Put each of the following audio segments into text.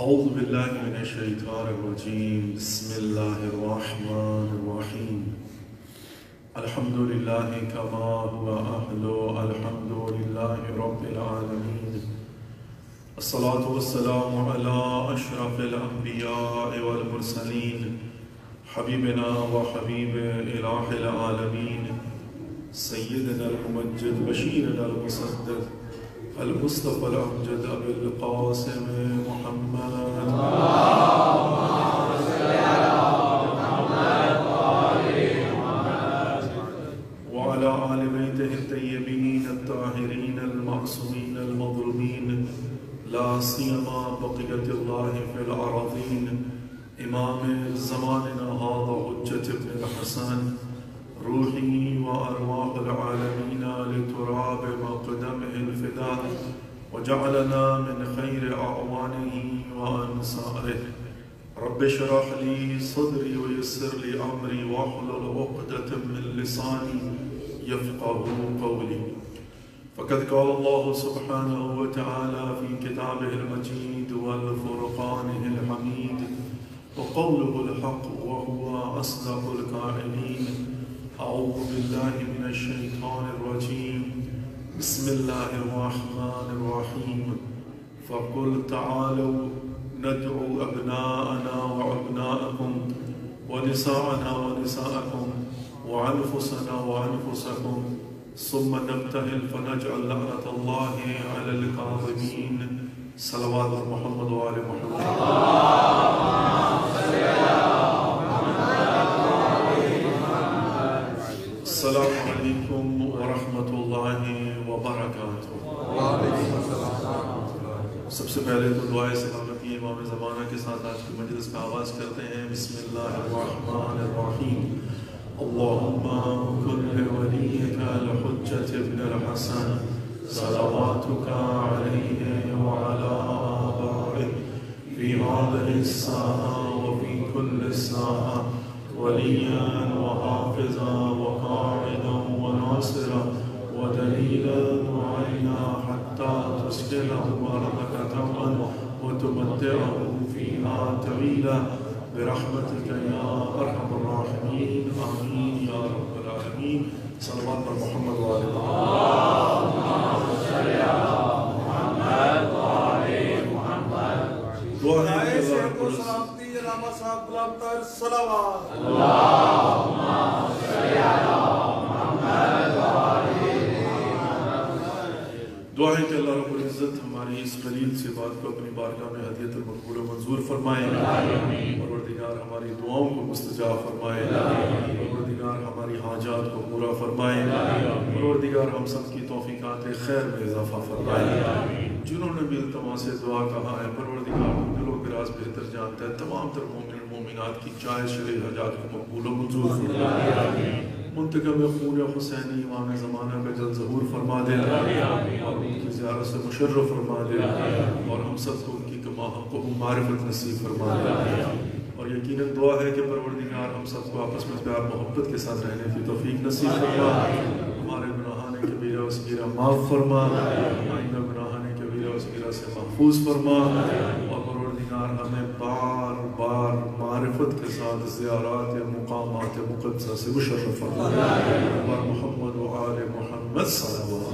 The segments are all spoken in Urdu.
أعوذ بالله من الشيطان الرجيم بسم الله الرحمن الرحيم الحمد لله كما هو أهله الحمد لله رب العالمين الصلاة والسلام على أشرف الأنبياء والمرسلين حبيبنا وحبيب إله العالمين سيدنا الممجد بشيرنا المصدق المصطفى الأمجد أبي القاسم محمد وعلى آل بيته الطيبين الطاهرين المعصومين المظلومين لا سيما بقية الله في الأراضين إمام زماننا هذا حجة ابن الحسن روحي وأرواح العالمين لتراب مقدمه الفداء وجعلنا من خير أعوانه وأنصاره رب اشرح لي صدري ويسر لي أمري واحلل عقدة من لساني يفقه قولي فقد قال الله سبحانه وتعالى في كتابه المجيد والفرقانه الحميد وقوله الحق وهو أصدق القائلين أعوذ بالله من الشيطان الرجيم بسم الله الرحمن الرحيم فقل تعالوا ندعو أبناءنا وأبناءكم ونساءنا ونساءكم وأنفسنا وأنفسكم ثم نبتهل فنجعل لعنة الله على الكاظمين صلوات محمد وآل محمد السلام علیکم ورحمۃ اللہ وبرکاتہ۔ سب سے پہلے تو دعائے سلامتی امام زمانہ کے ساتھ آج کی مجلس کا آغاز کرتے ہیں۔ بسم اللہ الرحمن الرحیم اللہم کن لولیک الحجۃ ابن الحسن صلواتک علیہ وعلی آبائہ فی هذه الساعة وفي كل ساعة وليا وحافظا وقاعدا وناصرا ودليلا وعينا حتى تسكنه أرضك طوعا وتمتعه فيها طويلا برحمتك يا أرحم الراحمين آمين يا رب العالمين صلوات محمد وآل محمد دعا ہے دعا ہے کہ اللہ رب العزت ہماری اس قلیل سے بات کو اپنی بارگاہ میں ہدیت المقبول و منظور فرمائے، پروردگار ہماری دعاؤں کو مستجاب فرمائے، پروردگار ہماری حاجات کو پورا فرمائے، پروردگار ہم سب کی توفیقات خیر میں اضافہ فرمائے۔ جنہوں نے بھی التماس دعا کہا ہے پروردگار دلوں کے راز بہتر جانتا ہے، تمام تر مومن مومنات کی جائز شرعی حاجات کو مقبول و منظور فرمائے، منتقم خون حسینی امام زمانہ کا جلد ظہور فرما دے اور ان کی زیارت سے مشرف فرما دے اور ہم سب کو ان کی حق و معرفت نصیب فرما دے، اور یقیناً دعا ہے کہ پروردگار ہم سب کو آپس میں پیار محبت کے ساتھ رہنے کی توفیق نصیب فرما، ہمارے گناہان کبیرہ و صغیرہ معاف فرما، آئندہ گناہان کبیرہ و صغیرہ سے محفوظ فرما، اور پروردگار ہمیں بار بار معرفت کے ساتھ زیارات مقامات مقدسہ سے مشرف فرما، اور محمد و آل محمد صلوات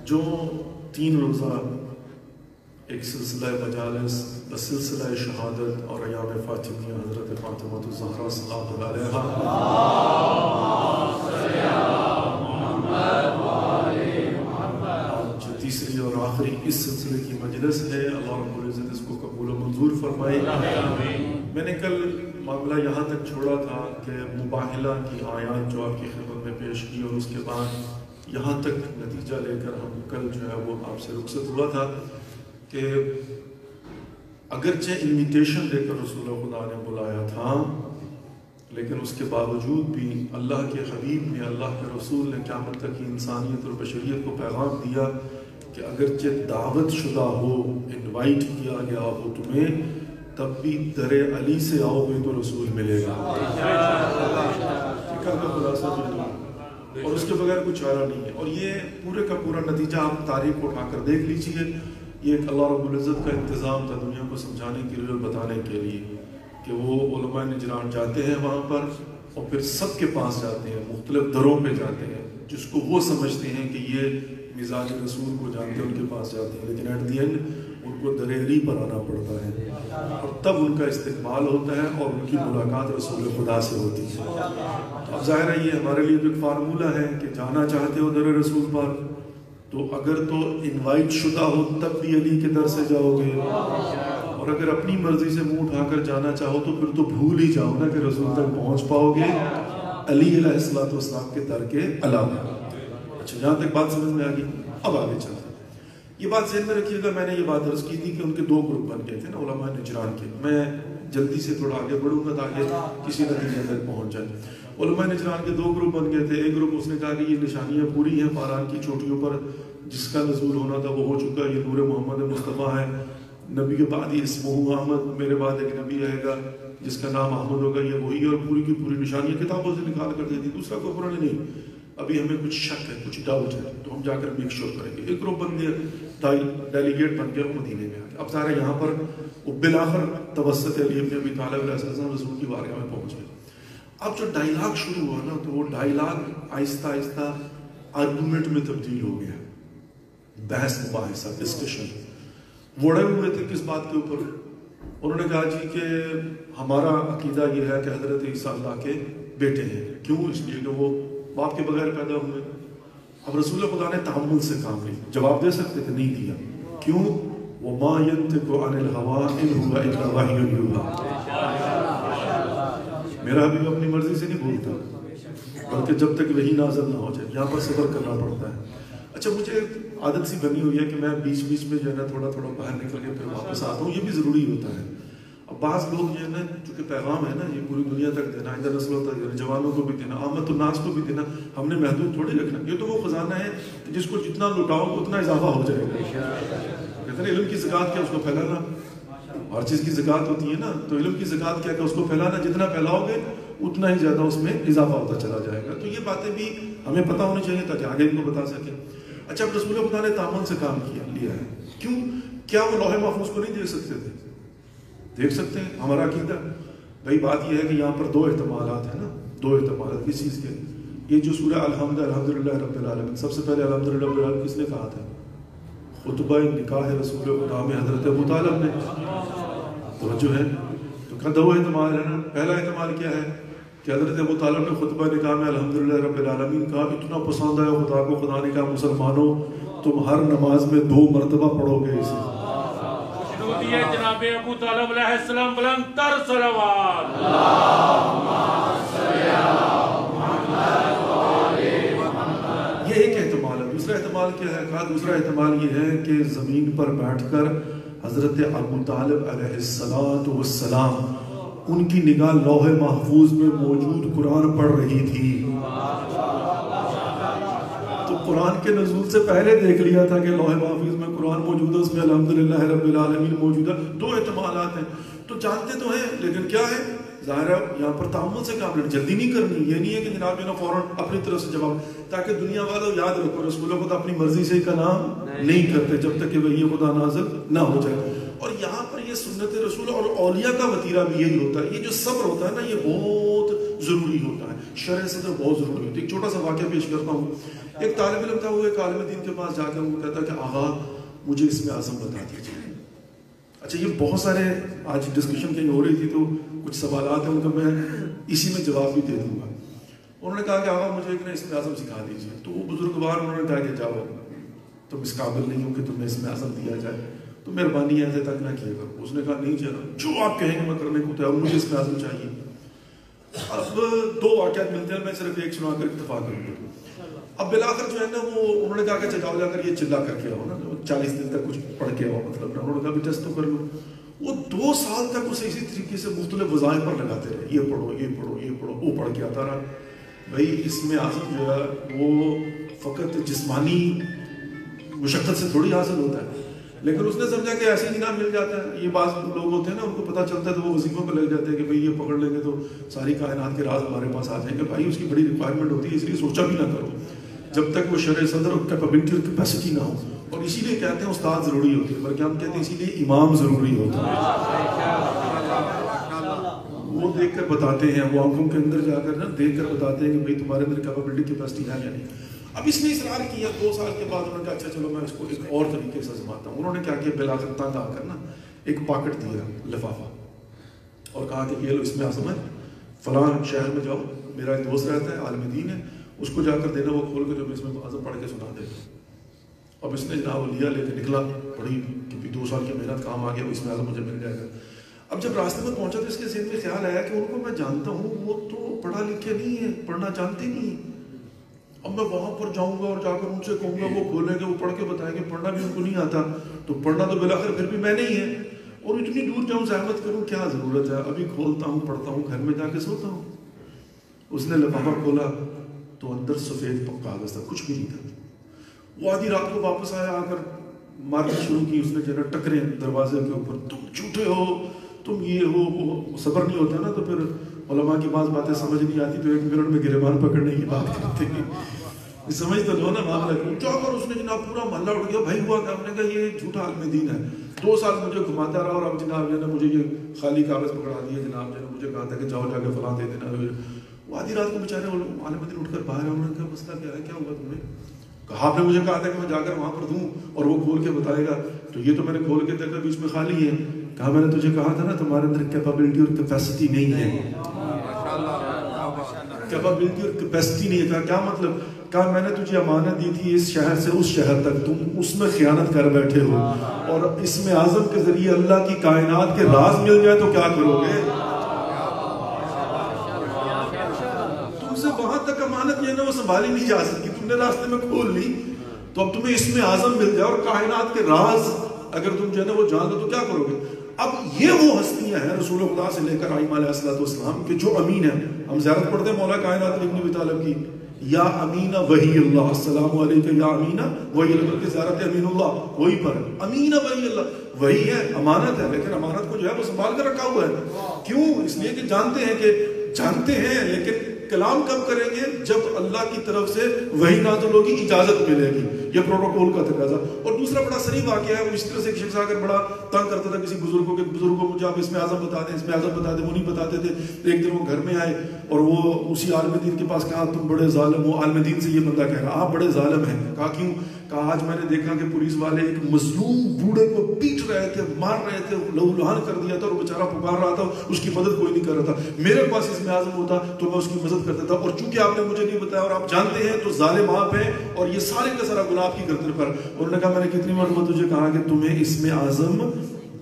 جو 3 روزہ ایک سلسلہ مجالس بسلسلہ شہادت اور ایام فاطمیہ حضرت فاطمہ الزہرا سلام اللہ علیہ آج تیسری اور آخری اس سلسلے کی مجلس ہے، اللہ رب العزت اس کو قبول و منظور فرمائے۔ میں نے کل معاملہ یہاں تک چھوڑا تھا کہ مباہلہ کی آیات جو آپ کی خدمت میں پیش کی، اور اس کے بعد یہاں تک نتیجہ لے کر ہم کل جو ہے وہ آپ سے رخصت ہوا تھا کہ اگرچہ انویٹیشن دے کر رسول خدا نے بلایا تھا، لیکن اس کے باوجود بھی اللہ کے حبیب نے، اللہ کے رسول نے قیامت تک کی انسانیت اور بشریت کو پیغام دیا کہ اگرچہ دعوت شدہ ہو، انوائٹ کیا گیا ہو تمہیں، تب بھی در علی سے آؤ گے تو رسول ملے گا۔ کا خلاصہ اور اس کے بغیر کچھ چارہ نہیں ہے۔ اور یہ پورے کا پورا نتیجہ آپ تاریخ کو اٹھا کر دیکھ لیجئے، یہ ایک اللہ رب العزت کا انتظام تھا دنیا کو سمجھانے کے لیے اور بتانے کے لیے کہ وہ علماء نجران جاتے ہیں وہاں پر، اور پھر سب کے پاس جاتے ہیں، مختلف دروں پہ جاتے ہیں، جس کو وہ سمجھتے ہیں کہ یہ مزاج رسول کو جانتے ہیں ان کے پاس جاتے ہیں، لیکن ایٹ دی اینڈ ان کو در علی پر آنا پڑتا ہے، اور تب ان کا استقبال ہوتا ہے اور ان کی ملاقات رسول خدا سے ہوتی ہے۔ اب ظاہر ہے یہ ہمارے لیے ایک فارمولہ ہے کہ جانا چاہتے ہو در رسول پر تو اگر تو انوائٹ شدہ ہو تب بھی علی کے در سے جاؤ گے، اور اگر اپنی مرضی سے منہ اٹھا کر جانا چاہو تو پھر تو بھول ہی جاؤ نا کہ رسول تک پہنچ پاؤ گے علی علیہ السلام کے در کے علاوہ۔ اچھا جہاں تک بات سمجھ میں آ گئی، اب آگے چلتے ہیں۔ یہ بات ذہن میں رکھیے گا، میں نے یہ بات عرض کی تھی کہ ان کے دو گروپ بن گئے تھے نا علماء نجران کے۔ میں جلدی سے تھوڑا آگے بڑھوں گا تاکہ کسی نتیجے تک پہنچ جائے۔ علماء نجران کے دو گروپ بن گئے تھے۔ ایک گروپ اس نے کہا کہ یہ نشانیاں پوری ہیں پاران کی چوٹیوں پر، جس کا نزول ہونا تھا وہ ہو چکا، یہ نور محمد مصطفیٰ ہے، نبی کے بعد یہ اسمہ احمد، میرے بعد ایک نبی آئے گا جس کا نام احمد ہوگا، یہ وہی ہے، اور پوری کی پوری نشانیاں کتابوں سے نکال کر دے دی۔ دوسرا کوئی پرانے نہیں، ابھی ہمیں کچھ شک ہے، کچھ ڈاؤٹ ہے، تو ہم جا کر میک شور کریں گے۔ ایک گروپ بن گیا، ڈیلیگیٹ بن گیا، وہ مدینے میں آ گیا۔ اب سارے یہاں پر وہ بالآخر توسط علی ابن ابی طالب علیہ السلام رسول کی بارگاہ میں پہنچ گئے۔ اب جو ڈائیلاگ شروع ہوا نا تو وہ ڈائیلاگ آہستہ آہستہ آرگومنٹ میں تبدیل ہو گیا، بحث مباحثہ، ڈسکشن۔ وڑے ہوئے تھے کس بات کے اوپر؟ انہوں نے کہا جی کہ ہمارا عقیدہ یہ ہے کہ حضرت عیسیٰ اللہ کے بیٹے ہیں۔ کیوں؟ اس لیے کہ وہ باپ کے بغیر پیدا ہوئے۔ اب رسول خدا نے تحمل سے کام لیا، جواب دے سکتے تھے، نہیں دیا۔ کیوں؟ وَمَا يَنْتِقُ عَنِ الْهَوَىٰ إِنْ هُوَ إِلَّا وَحْيٌ يُوحَىٰ۔ میرا حبیب اپنی مرضی سے نہیں بولتا، بلکہ جب تک وہی نازل نہ ہو جائے۔ یہاں پر صبر کرنا پڑتا ہے۔ اچھا مجھے عادت سی بنی ہوئی ہے کہ میں بیچ بیچ میں جو ہے نا تھوڑا تھوڑا باہر نکل کے پھر واپس آتا ہوں، یہ بھی ضروری ہوتا ہے۔ اب بعض لوگ جو ہے نا، چونکہ پیغام ہے نا یہ پوری دنیا تک دینا، ادھر نسلوں تک دینا، جوانوں کو بھی دینا، عامت الناس کو بھی دینا، ہم نے محدود تھوڑی رکھنا۔ یہ تو وہ خزانہ ہے کہ جس کو جتنا لٹاؤ اتنا اضافہ ہو جائے گا۔ کہتے ہیں علم کی زکوٰۃ کیا؟ اس کو پھیلانا۔ ہر چیز کی زکوٰۃ ہوتی ہے نا، تو علم کی زکوٰۃ کیا کہ اس کو پھیلانا، جتنا پھیلاؤ گے اتنا ہی زیادہ اس میں اضافہ ہوتا چلا جائے گا۔ تو یہ باتیں بھی ہمیں پتہ ہونی چاہیے تاکہ آگے ان کو بتا سکیں۔ اچھا اب رسول خدا نے تعامل سے کام لیا ہے، کیوں؟ کیا وہ لوح محفوظ کو نہیں دیکھ سکتے تھے؟ دیکھ سکتے ہیں۔ ہمارا عقیدہ بھائی بات یہ ہے کہ یہاں پر دو احتمالات ہیں نا، دو احتمالات کس چیز کے؟ یہ جو سورہ الحمدللہ رب العالمین، سب سے پہلے الحمدللہ رب العالمین کس نے کہا تھا؟ خطبہ نکاح رسول خدا میں حضرت ابو طالب نے۔ توجہ ہے؟ تو کہا دو احتمال ہے نا۔ پہلا احتمال کیا ہے کہ حضرت ابو طالب نے خطبہ نکاح میں الحمدللہ رب العالمین کہا، اتنا پسند آیا خدا کو، خدا نے کہا مسلمانوں تم ہر نماز میں 2 مرتبہ پڑھو گے اسے۔ جناب ابو طالب علیہ السلام بلند تر صلوات۔ یہ ایک احتمال ہے۔ دوسرا احتمال کیا ہے؟ کہا دوسرا احتمال یہ ہے کہ زمین پر بیٹھ کر حضرت ابو طالب علیہ السلام ان کی نگاہ لوح محفوظ میں موجود قرآن پڑھ رہی تھی، تو قرآن کے نزول سے پہلے دیکھ لیا تھا کہ لوح محفوظ میں قرآن موجود ہے، اس میں الحمدللہ رب العالمین موجود ہے۔ دو احتمالات ہیں، تو جانتے تو ہیں، لیکن کیا ہے ظاہر ہے یہاں پر تعامل سے کام لینا، جلدی نہیں کرنی۔ یہ نہیں ہے کہ جناب جو نا فوراً اپنی طرف سے جواب، تاکہ دنیا والوں یاد رکھو رسول خدا اپنی مرضی سے کا نام نہیں کرتے جب تک کہ وحی خدا نازل نہ ہو جائے۔ اور یہاں پر یہ سنت رسول اور اولیاء کا وتیرہ بھی یہی ہوتا ہے۔ یہ جو صبر ہوتا ہے نا یہ بہت ضروری ہوتا ہے، شرح صدر بہت ضروری ہوتی ہے۔ ایک چھوٹا سا واقعہ پیش کرتا ہوں۔ ایک طالب علم تھا، وہ ایک عالم دین کے پاس جا کر وہ کہتا کہ آغا مجھے اس میں اعظم بتا دیجیے۔ اچھا یہ بہت سارے آج ڈسکشن کہیں ہو رہی تھی تو کچھ سوالات ہیں ان کا میں اسی میں جواب بھی دے دوں گا۔ انہوں نے کہا کہ آغا مجھے ایک اس میں اعظم سکھا دیجیے۔ تو وہ بزرگوار انہوں نے کہا کہ جاؤ تم اس قابل نہیں ہو کہ تمہیں اس میں اعظم دیا جائے۔ تو مہربانی ایسے تک نہ کیے کرو. اس نے کہا نہیں جناب جو آپ کہیں گے میں کرنے کو تیار ہوں, مجھے اس میں اعظم چاہیے. اب 2 واقعات ملتے ہیں, میں صرف ایک سنا کر اکتفا کروں گا. اب بلاخر جو ہے نا وہ انہوں نے کہا کہ جاؤ جا کر یہ چلا کر کے آؤ نا, 40 دن تک کچھ پڑھ کے آؤ, مطلب انہوں نے کہا بھی ٹیسٹ تو کر لو. وہ 2 سال تک اسے اسی طریقے سے مختلف وظائف پر لگاتے رہے, یہ پڑھو یہ پڑھو یہ پڑھو, وہ پڑھ کے آتا رہا. بھائی اس میں اعظم جو ہے وہ فقط جسمانی مشقت سے تھوڑی حاصل ہوتا ہے, لیکن اس نے سمجھا کہ ایسے ہی انعام مل جاتا ہے. یہ بعض لوگ ہوتے ہیں نا, ان کو پتہ چلتا ہے تو وہ وظیفوں پہ لگ جاتے ہیں کہ بھائی یہ پکڑ لیں گے تو ساری کائنات کے راز ہمارے پاس آ جائیں گے. بھائی اس کی بڑی ریکوائرمنٹ ہوتی ہے, اس لیے سوچا بھی نہ کرو جب تک وہ شرح صدر اور کیپیبلٹی اور کیپیسٹی نہ ہو. اور اسی لیے کہتے ہیں استاد ضروری ہوتی ہے, بلکہ ہم کہتے ہیں اسی لیے امام ضروری ہوتا ہے. وہ دیکھ کر بتاتے ہیں, وہ آنکھوں کے اندر جا کر نا دیکھ کر بتاتے ہیں کہ بھائی تمہارے اندر کیپیبلٹی کیپیسٹی ہے یا نہیں. اب اس نے اصرار کیا, 2 سال کے بعد انہوں نے کہا اچھا چلو میں اس کو ایک اور طریقے سے آزماتا ہوں. انہوں نے کیا کیا, بلاخر تنگ آ کر نا ایک پاکٹ دیا لفافہ اور کہا کہ یہ لو اس میں اعظم ہے, فلاں شہر میں جاؤ, میرا ایک دوست رہتا ہے عالم دین ہے, اس کو جا کر دینا, وہ کھول کے جو اس میں اعظم پڑھ کے سنا دے. اب اس نے جناب لیا, لے کے نکلا, بڑی 2 سال کی محنت کام آ گیا, اس میں اعظم مجھے مل جائے گا. اب جب راستے میں پہنچا تو اس کے ذہن میں خیال آیا کہ ان کو میں جانتا ہوں, وہ تو پڑھا لکھے نہیں ہے, پڑھنا جانتے نہیں. اب میں وہاں پر جاؤں گا اور جا کر ان سے کہوں گا, وہ کھولیں گے, وہ پڑھ کے بتائیں گے, پڑھنا بھی ان کو نہیں آتا, تو پڑھنا تو بلاخر پھر بھی میں نہیں ہے, اور اتنی دور جاؤں زحمت کروں, کیا ضرورت ہے, ابھی کھولتا ہوں پڑھتا ہوں, گھر میں جا کے سوتا ہوں. اس نے لفافہ کھولا تو اندر سفید کاغذ تھا, کچھ بھی نہیں تھا. وہ آدھی رات کو واپس آیا, آ کر مارکیٹ شروع کی. اس نے جو ہے ٹکرے دروازے کے اوپر, تم جھوٹے ہو, تم یہ ہو, وہ صبر نہیں ہوتا نا, تو پھر علماء کی بعض باتیں سمجھ نہیں آتی تو 1 منٹ میں گریبان پکڑنے کی بات کرتے ہیں. سمجھ تو لو نا معاملہ کیا کر. اس نے جناب پورا محلہ اٹھ گیا, بھائی ہوا کہ ہم نے کہا یہ جھوٹا عالم دین ہے, 2 سال مجھے گھماتا رہا, اور اب جناب جو ہے نا مجھے یہ خالی کاغذ پکڑا دیا, جناب جو ہے مجھے کہا تھا کہ جاؤ جا کے فلاں دے دینا. وہ آدھی رات کو بیچارے عالم دین اٹھ کر باہر آئے, انہوں نے کہا مسئلہ کیا ہے, کیا ہوا تمہیں؟ کہا آپ نے مجھے کہا تھا کہ میں جا کر وہاں پر دوں اور وہ کھول کے بتائے گا, تو یہ تو میں نے کھول کے دیکھا بیچ میں خالی ہے. کہا میں نے تجھے کہا تھا نا تمہارے اندر کیپیبلٹی اور کیپیسٹی نہیں ہے. کیپیبلٹی اور کیپیسٹی نہیں ہے. کہا کیا مطلب؟ کہا میں نے تجھے امانت دی تھی اس شہر سے اس شہر تک, تم اس میں خیانت کر بیٹھے ہو, اور اس میں اعظم کے ذریعے اللہ کی کائنات کے راز مل جائے تو کیا کرو گے؟ تم سے وہاں تک امانت جو ہے نا وہ سنبھالی نہیں جا سکتی, تم نے راستے میں کھول لی, تو اب تمہیں اس میں اعظم مل جائے اور کائنات کے راز اگر تم جو ہے نا وہ جان دو تو کیا کرو گے؟ اب یہ وہ ہستیاں ہیں رسول خدا سے لے کر آئمہ علیہ السلام کے جو امین ہیں. ہم زیارت پڑھتے ہیں مولا کائنات علی بن ابی طالب کی, یا امینہ وحی اللہ, السلام علیکم یا امینہ وحی اللہ, کی زیارت امین اللہ وہی پر ہے. امینہ وحی اللہ وہی ہے, امانت ہے, لیکن امانت کو جو ہے وہ سنبھال کر رکھا ہوا ہے. کیوں؟ اس لیے کہ جانتے ہیں لیکن کلام کب کریں گے؟ جب اللہ کی طرف سے وحی نازل ہوگی, اجازت ملے گی. یہ پروٹوکول کا تقاضا. اور دوسرا بڑا صریح واقعہ ہے, وہ اس طرح سے ایک شخص آ کر بڑا تنگ کرتا تھا کسی بزرگ کو کہ بزرگوں مجھے آپ اس میں اعظم بتا دیں, اس میں اعظم بتا دیں. وہ نہیں بتاتے تھے. ایک دن وہ گھر میں آئے اور وہ اسی عالم دین کے پاس کہا تم بڑے ظالم ہو. عالم دین سے یہ بندہ کہہ رہا آپ بڑے ظالم ہیں. کہا کیوں؟ کہا آج میں نے دیکھا کہ پولیس والے ایک مظلوم بوڑھے کو پیٹ رہے تھے, مار رہے تھے, لہو لہان کر دیا تھا, اور بیچارہ پکار رہا تھا, اس کی مدد کوئی نہیں کر رہا تھا. میرے پاس اس میں اعظم ہوتا تو میں اس کی مدد کرتا تھا, اور چونکہ آپ نے مجھے نہیں بتایا اور آپ جانتے ہیں تو ظالم آپ ہیں, اور یہ سارے کا سارا گناہ آپ کی گردن پر. انہوں نے کہا میں نے کتنی مرتبہ تجھے کہا کہ تمہیں اس میں اعظم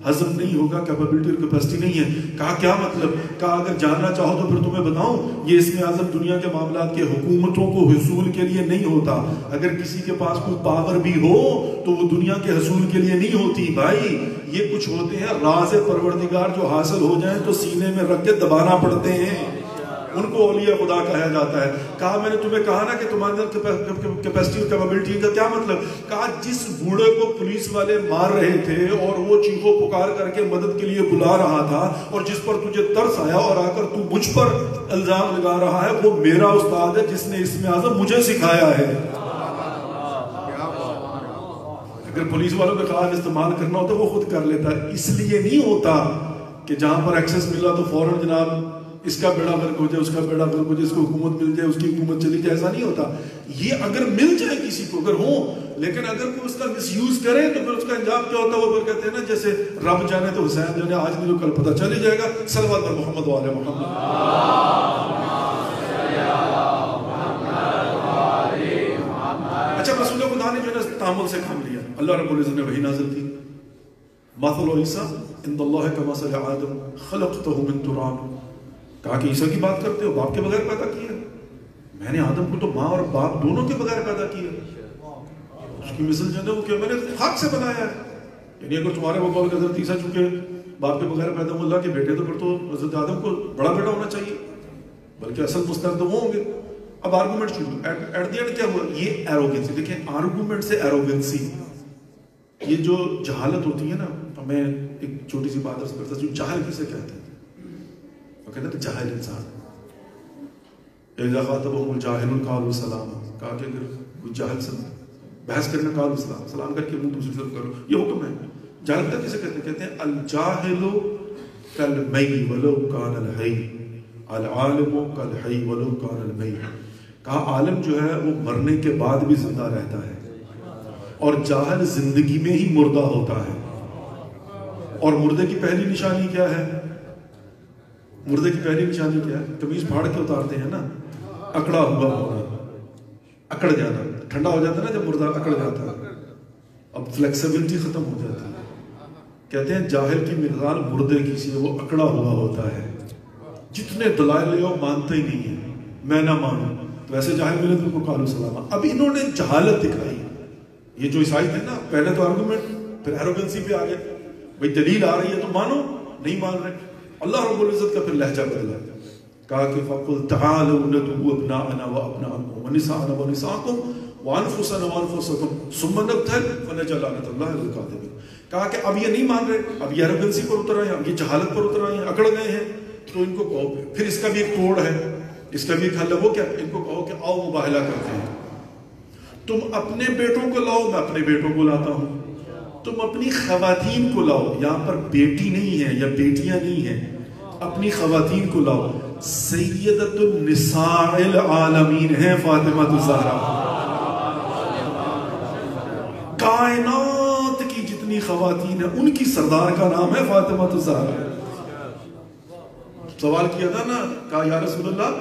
ہضم نہیں ہوگا, کیپیبلٹی اور کیپیسٹی نہیں ہے. کہا کیا مطلب؟ کہا اگر جاننا چاہو تو پھر تمہیں بتاؤں, یہ اس میں اعظم دنیا کے معاملات کے حکومتوں کو حصول کے لیے نہیں ہوتا. اگر کسی کے پاس کوئی پاور بھی ہو تو وہ دنیا کے حصول کے لیے نہیں ہوتی. بھائی یہ کچھ ہوتے ہیں راز پروردگار, جو حاصل ہو جائیں تو سینے میں رکھ کے دبانا پڑتے ہیں, ان کو اولیاء خدا کہا جاتا ہے. کہا میں نے تمہیں کہا نا کہ تمہارے اندر کیپیسٹی اور کیپیبلٹی کا کیا مطلب؟ کہا جس بوڑھے کو پولیس والے مار رہے تھے اور وہ چیخو پکار کر کے مدد کے لیے بلا رہا تھا, اور جس پر تجھے ترس آیا اور آ کر تو مجھ پر الزام لگا رہا ہے, وہ میرا استاد ہے جس نے اس میں اعظم مجھے سکھایا ہے. اگر پولیس والوں کے خلاف استعمال کرنا ہوتا وہ خود کر لیتا. اس لیے نہیں ہوتا کہ جہاں پر ایکسس ملا تو فوراً جناب اس کا بیڑا غرق ہو جائے, اس کا بیڑا غرق ہو جائے, اس کو حکومت مل جائے, اس کی حکومت چلی جائے. ایسا نہیں ہوتا. یہ اگر مل جائے کسی کو, اگر ہو, لیکن اگر کوئی اس کا مس یوز کرے تو پھر اس کا انجام کیا ہوتا ہے؟ وہ پھر کہتے ہیں نا جیسے رب جانے تو حسین جانے, آج نہیں تو کل پتہ چل ہی جائے گا. صلوات بر محمد و آل محمد. اچھا رسول خدا نے جو ہے نا تعامل سے کام لیا. اللہ رب العزت نے وحی نازل کی, مثل عیسیٰ عند اللہ کمثل آدم خلقتہ من تراب. کہا کہ عیسیٰ کی بات کرتے ہو، باپ کے بغیر پیدا کیا. میں نے آدم کو تو ماں اور باپ دونوں کے بغیر پیدا کیا. اس کی مثل جو ہے وہ کہ میں نے خاک سے بنایا ہے. یعنی اگر تمہارے وہ قول کہ حضرت عیسیٰ چونکہ باپ کے بغیر پیدا ہوں اللہ کے بیٹے، تو پھر تو حضرت آدم کو بڑا بیٹا ہونا چاہیے، بلکہ اصل مستحق تو وہ ہوں گے. اب آرگومنٹ شروع. ایٹ دی اینڈ کیا ہوا؟ یہ ایروگنسی. دیکھیں آرگومنٹ سے ایروگنسی، یہ جو جہالت ہوتی ہے نا، میں ایک چھوٹی سی بات عرض کرتا ہوں. جو جاہل کسے کہتے ہیں؟ وہ کہتے ہیں جاہل انسان. اذا خاطبهم الجاهل قالوا سلاما. کہا کہ اگر کوئی جاہل سے بحث کرنا قالوا سلام، سلام کر کے منہ دوسری طرف کرو، یہ حکم ہے. جاہل کسے کہتے ہیں؟ کہتے ہیں الجاہل کالمی ولو کان الحی، العالم کالحی ولو کان المی. کہا عالم جو ہے وہ مرنے کے بعد بھی زندہ رہتا ہے، اور جاہل زندگی میں ہی مردہ ہوتا ہے. اور مردے کی پہلی نشانی کیا ہے؟ مردے کی پہلی نشانی کیا ہے؟ قمیض پھاڑ کے اتارتے ہیں نا، اکڑا ہوا ہونا، اکڑ جانا. ٹھنڈا ہو جاتا ہے نا جب مردہ اکڑ جاتا ہے، اب فلیکسیبلٹی ختم ہو جاتی ہے. کہتے ہیں جاہل کی مثال مردے کی سی، وہ اکڑا ہوا ہوتا ہے. جتنے دلائل لے مانتے ہی نہیں ہے، میں نہ مانوں. تو ایسے جاہل ملے تو ان کو قالوا سلاما. اب انہوں نے جہالت دکھائی. یہ جو عیسائی تھے نا، پہلے تو آرگومنٹ، پھر ایروگنسی پہ آ گئے. بھئی دلیل آ رہی ہے تو مانو، نہیں مان رہے. اللہ رب العزت کا پھر لہجہ بدلا. کہا کہ فَقُلْ تَعَالَوْا نَدْعُو أَبْنَاءَنَا وَأَبْنَاءَكُمْ وَنِسَاءَنَا وَنِسَاءَكُمْ وَأَنفُسَنَا وَأَنفُسَكُمْ ثُمَّ نَبْتَهِلْ فَنَجْعَلْ لَعْنَتَ اللَّهِ عَلَى الْكَاذِبِينَ. کہا کہ اب یہ نہیں مان رہے، اب یہ ایروگنسی پر اتر آئے ہیں، اب یہ جہالت پر اتر آئے ہیں، اکڑ گئے ہیں. تو ان کو کہو، پھر اس کا بھی ایک توڑ ہے، اس کا بھی ایک حل ہے. وہ کیا؟ ان کو کہو کہ آؤ مباہلہ کرتے ہیں. تم اپنے بیٹوں کو لاؤ، میں اپنے بیٹوں کو لاتا ہوں. تم اپنی خواتین کو لاؤ. یہاں پر بیٹی نہیں ہے یا بیٹیاں نہیں ہیں، اپنی خواتین کو لاؤ. سیدۃ النساء العالمین ہیں فاطمہ الزہرا. کائنات کی جتنی خواتین ہیں ان کی سردار کا نام ہے فاطمہ الزہرا. سوال کیا تھا نا، کہا یا رسول اللہ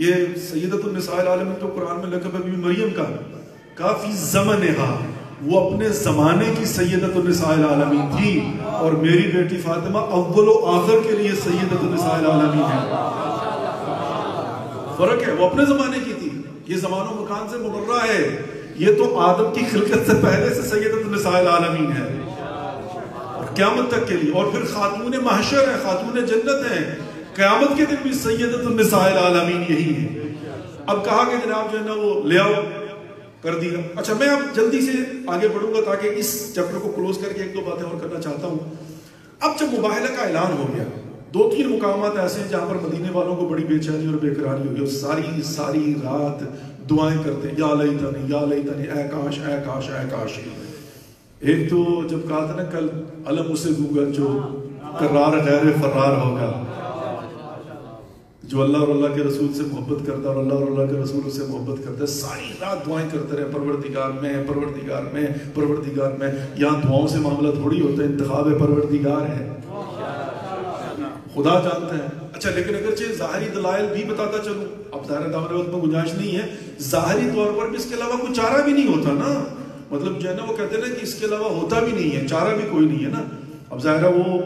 یہ سیدۃ النساء العالمین تو قرآن میں لقب ہے بی مریم کا. کہا فی زمنہا، وہ اپنے زمانے کی سیدۃ النساء العالمین تھی، اور میری بیٹی فاطمہ اول و آخر کے لیے سیدۃ النساء العالمین ہے. فرق ہے، وہ اپنے زمانے کی تھی، یہ زمان و مکان سے مبرہ ہے. یہ تو آدم کی خلقت سے پہلے سے سیدۃ النساء العالمین ہے، اور قیامت تک کے لیے. اور پھر خاتون محشر ہے، خاتون جنت ہے، قیامت کے دن بھی سیدۃ النساء العالمین یہی ہے. اب کہا کہ جناب جو ہے نا وہ لے آؤ، کر دیا. اچھا میں اب جلدی سے آگے بڑھوں گا تاکہ اس چیپٹر کو کلوز کر کے ایک دو باتیں اور کرنا چاہتا ہوں. اب جب مباہلہ کا اعلان ہو گیا، دو تین مقامات ایسے ہیں جہاں پر مدینے والوں کو بڑی بے چینی اور بے قراری ہوئی، اور ساری رات دعائیں کرتے ہیں، یا لیتنی یا لیتنی، اے کاش اے کاش اے کاش. ایک تو جب کہا تھا نا کل علم اسے گوگل جو قرار غیر فرار ہوگا، جو اللہ اور اللہ کے رسول سے محبت کرتا ہے اور اللہ اور اللہ کے رسول سے محبت کرتا ہے، ساری رات دعائیں کرتے رہے، پروردگار میں پروردگار میں پروردگار میں. یہاں دعاؤں سے معاملہ تھوڑی ہوتا ہے، انتخاب پروردگار ہے، خدا جانتا ہے. اچھا لیکن اگرچہ ظاہری دلائل بھی بتاتا چلوں، اب ظاہر دعوت میں گنجائش نہیں ہے، ظاہری طور پر بھی اس کے علاوہ کوئی چارہ بھی نہیں ہوتا نا. مطلب جو ہے نا وہ کہتے ہیں نا کہ اس کے علاوہ ہوتا بھی نہیں ہے، چارہ بھی کوئی نہیں ہے نا. اب ظاہر ہے وہ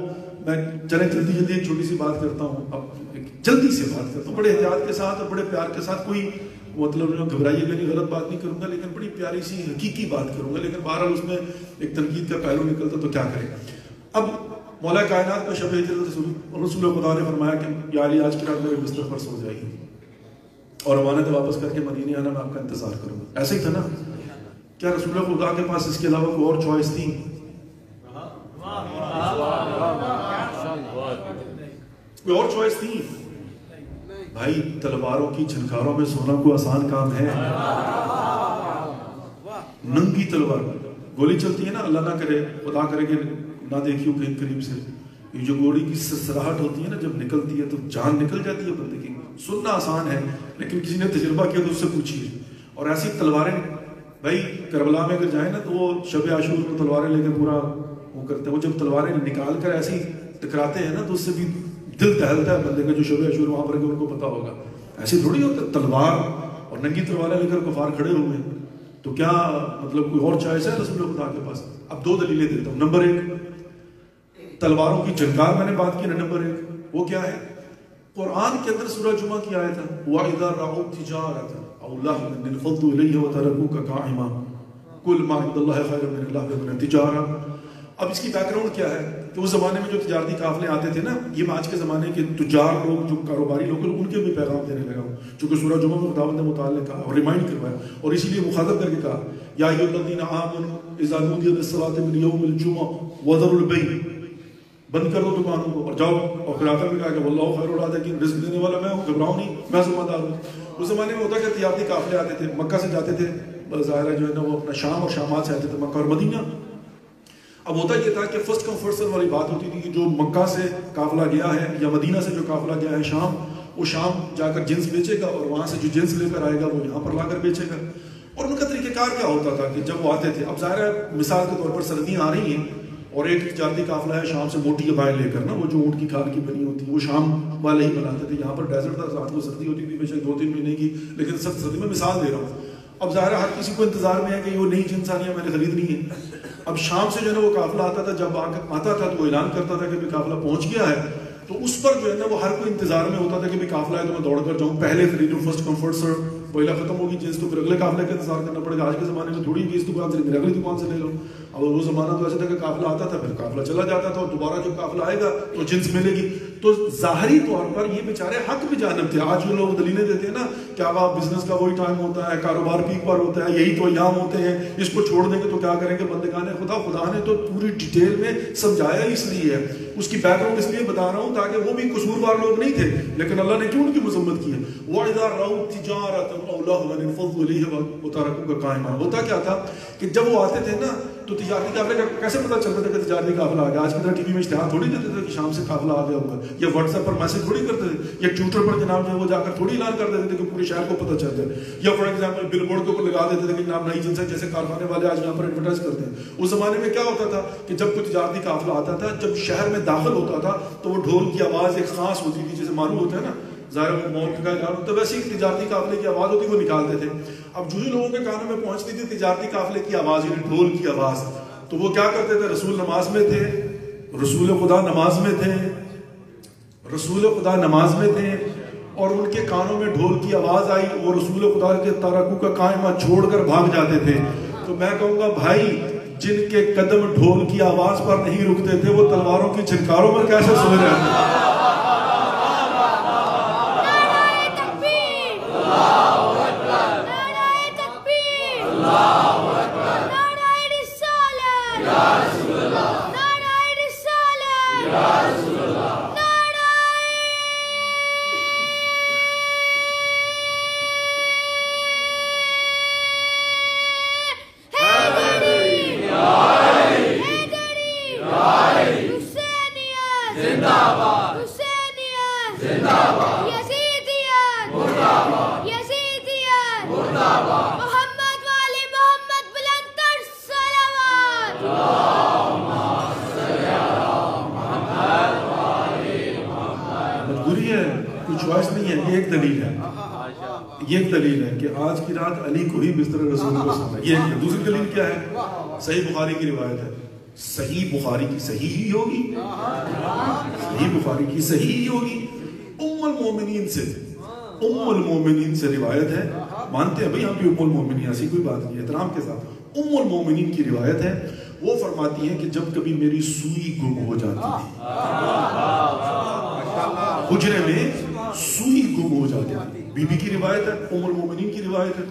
میں چلے جلدی ایک چھوٹی سی بات کرتا ہوں. اب جلدی سے بات کرتا ہوں بڑے احتیاط کے ساتھ اور بڑے پیار کے ساتھ. کوئی مطلب گھبرائیے گا نہیں، غلط بات نہیں کروں گا، لیکن بڑی پیاری سی حقیقی بات کروں گا. لیکن بہرحال اس میں ایک تنقید کا پہلو نکلتا تو کیا کریں. اب مولا کائنات کا شب ہجرت رسول خدا نے فرمایا کہ یا علی آج کی رات میرے بستر پر سو جائیے اور امانت واپس کر کے مدینے آنا، میں آپ کا انتظار کروں گا. ایسے ہی تھا نا؟ کیا رسول خدا کے پاس اس کے علاوہ کوئی اور چوائس تھی؟ کوئی اور چوائس تھی؟ بھائی تلواروں کی جھنکاروں میں سونا کوئی آسان کام ہے؟ ننگی تلوار گولی چلتی ہے نا، اللہ نہ کرے خدا کرے کہ نہ دیکھیو کہیں قریب سے، یہ جو گولی کی سرسراہٹ ہوتی ہے نا جب نکلتی ہے تو جان نکل جاتی ہے بندے کی. سننا آسان ہے لیکن کسی نے تجربہ کیا تو اس سے پوچھیے. اور ایسی تلواریں بھائی کربلا میں اگر جائیں نا تو وہ شب عاشور میں تلواریں لے کے پورا وہ کرتے ہیں. وہ جب تلواریں نکال کر ایسی ٹکراتے ہیں نا تو اس سے بھی دل دہلتا ہے بندے کا جو شب عاشور وہاں پر ان کو پتا ہوگا. ایسے تھوڑی ہوتا تلوار اور ننگی تلواریں لے کر کفار کھڑے ہوئے ہیں. تو کیا مطلب کوئی اور چوائس ہے رسول خدا کے پاس؟ اب دو دلیلیں دیتا ہوں. نمبر ایک، تلواروں کی جنگار میں نے بات کی نا نمبر 1، وہ کیا ہے؟ قرآن کے اندر سورہ جمعہ کی آیت ہے وَإِذَا رَأَوْا تِجَارَةً أَوْ لَهْوًا انفَضُّوا إِلَيْهَا وَتَرَكُوكَ قَائِمًا قُلْ مَا عِندَ اللَّهِ خَيْرٌ مِنَ اللَّهِ وَمِنَ التِّجَارَةِ۔ اب اس کی بیک گراؤنڈ کیا ہے کہ اس زمانے میں جو تجارتی قافلے آتے تھے نا، یہ میں آج کے زمانے کے تجار لوگ جو کاروباری لوگ ہیں ان کے بھی پیغام دینے لگا ہوں، چونکہ سورہ جمعہ میں خداوند نے متعلق کہا اور ریمائنڈ کروایا، اور اسی لیے مخاطب کر کے کہا یا ایھا الذین آمنوا اذا نودی للصلاۃ من یوم الجمعہ وذروا البیع، بند کر دو دکانوں کو اور جاؤ، اور پھر آخر میں کہا کہ واللہ خیر الرازقین، رزق دینے والا میں ہوں، گھبراؤ نہیں، میں ذمہ دار ہوں۔ اس زمانے میں ہوتا کہ تجارتی قافلے آتے تھے، مکہ سے جاتے تھے، ظاہر ہے جو ہے نا وہ اپنا شام اور شامات سے آتے تھے، مکہ اور مدینہ۔ اب ہوتا یہ تھا کہ فرسٹ کم فرسٹ سرو والی بات ہوتی تھی کہ جو مکہ سے قافلہ گیا ہے یا مدینہ سے جو قافلہ گیا ہے شام، وہ شام جا کر جنس بیچے گا اور وہاں سے جو جنس لے کر آئے گا وہ یہاں پر لا کر بیچے گا۔ اور ان کا طریقہ کار کیا ہوتا تھا کہ جب وہ آتے تھے، اب ظاہر ہے مثال کے طور پر سردیاں آ رہی ہیں اور ایک تجارتی قافلہ ہے شام سے موٹی ابائیں لے کر نا، وہ جو اونٹ کی کھال کی بنی ہوتی ہے وہ شام والے ہی بناتے تھے، یہاں پر ڈیزرٹ تھا، رات کو سردی ہوتی تھی بے شک 2-3 مہینے کی، لیکن سخت سردی میں مثال دے رہا ہوں۔ اب ظاہر ہر کسی کو انتظار میں ہے کہ وہ نئی جنس آنی ہے، میں نے خریدنی ہے۔ اب شام سے جو ہے نا وہ قافلہ آتا تھا، جب آتا تھا تو وہ اعلان کرتا تھا کہ قافلہ پہنچ گیا ہے، تو اس پر جو ہے نا وہ ہر کوئی انتظار میں ہوتا تھا کہ قافلہ ہے تو میں دوڑ کر جاؤں، پہلے خریدوں، فرسٹ کم فرسٹ سرو، پہلا ختم ہوگی جنس تو پھر اگلے قافلے کا انتظار کرنا پڑے گا۔ آج کے زمانے میں تھوڑی اس دکان سے اگلی دکان سے لے لو۔ اب وہ زمانہ تو ایسا تھا کہ قافلہ آتا تھا پھر قافلہ چلا جاتا تھا اور دوبارہ جو قافلہ آئے گا تو جنس ملے گی۔ تو ظاہری طور پر یہ بیچارے حق بھی جانب تھے۔ آج جو لوگ دلیلیں دیتے ہیں نا کہ اب بزنس کا وہی ٹائم ہوتا ہے، کاروبار پیک پر ہوتا ہے، یہی تو ایام ہوتے ہیں، اس کو چھوڑ دیں گے تو کیا کریں گے بندگان خدا نے تو پوری ڈیٹیل میں سمجھایا اس لیے ہے، اس کی بیک گراؤنڈ اس لیے بتا رہا ہوں تاکہ وہ بھی قصوروار لوگ نہیں تھے، لیکن اللہ نے کیوں ان کی مذمت کی ہے؟ وَإِذَا رَأَوْا تِجَارَةً أَوْ لَهْوًا انفَضُّوا إِلَيْهَا وَتَرَكُوكَ قَائِمًا۔ ہوتا کیا تھا کہ جب وہ آتے تھے نا تو تجارتی قافلے کا کیسے پتہ چلتا تھا کہ تجارتی قافلہ آ گیا؟ آج کی طرح ٹی وی میں اشتہار تھوڑی دیتے تھے کہ شام سے قافلہ آ گیا ہوگا، یا واٹس ایپ پر میسج تھوڑی کرتے تھے، یا ٹویٹر پر جناب جو ہے وہ جا کر تھوڑی اعلان کر دیتے تھے کہ پورے شہر کو پتہ چل جائے، یا فار ایگزامپل بل بورڈ کو لگا دیتے تھے کہ جناب نئی جنس ہے، جیسے کارخانے والے آج یہاں پر ایڈورٹائز کرتے ہیں۔ اس زمانے میں کیا ہوتا تھا کہ جب کوئی تجارتی قافلہ آتا تھا، جب شہر میں داخل ہوتا تھا تو وہ ڈھول کی آواز ایک خاص ہوتی تھی، جیسے معلوم ہوتا ہے نا ظاہر وہ مولک کا اعلان ہوتا ہے، ویسے ہی تجارتی قافلے کی آواز ہوتی وہ نکالتے تھے۔ اب جو ہی لوگوں کے کانوں میں پہنچتی تھی تجارتی قافلے کی آواز، یعنی ڈھول کی آواز، تو وہ کیا کرتے تھے؟ رسول نماز میں تھے، رسول خدا نماز میں تھے، رسول خدا نماز میں تھے، اور ان کے کانوں میں ڈھول کی آواز آئی، وہ رسول خدا کے ترکوکا قائمہ چھوڑ کر بھاگ جاتے تھے۔ تو میں کہوں گا بھائی جن کے قدم ڈھول کی آواز پر نہیں رکتے تھے وہ تلواروں کی چھنکاروں پر کیسے سوئے رہتے ہیں؟ یہ ایک دلیل ہے کہ آج کی رات علی کو ہی بستر رسول کو سنا۔ یہ ایک دوسری دلیل کیا ہے؟ صحیح بخاری کی روایت ہے، صحیح بخاری کی صحیح ہی ہوگی، صحیح بخاری کی صحیح ہی ہوگی، ام المومنین سے روایت ہے، مانتے ہیں بھئی ہم بھی ام المومنین، ایسی کوئی بات نہیں، احترام کے ساتھ ام المومنین کی روایت ہے، وہ فرماتی ہیں کہ جب کبھی میری سوئی گم ہو جاتی تھی، حجرے میں سوئی گم ہو جاتی تھی، بی بی کی روایت ہے، ام المومنین کی روایت ہے،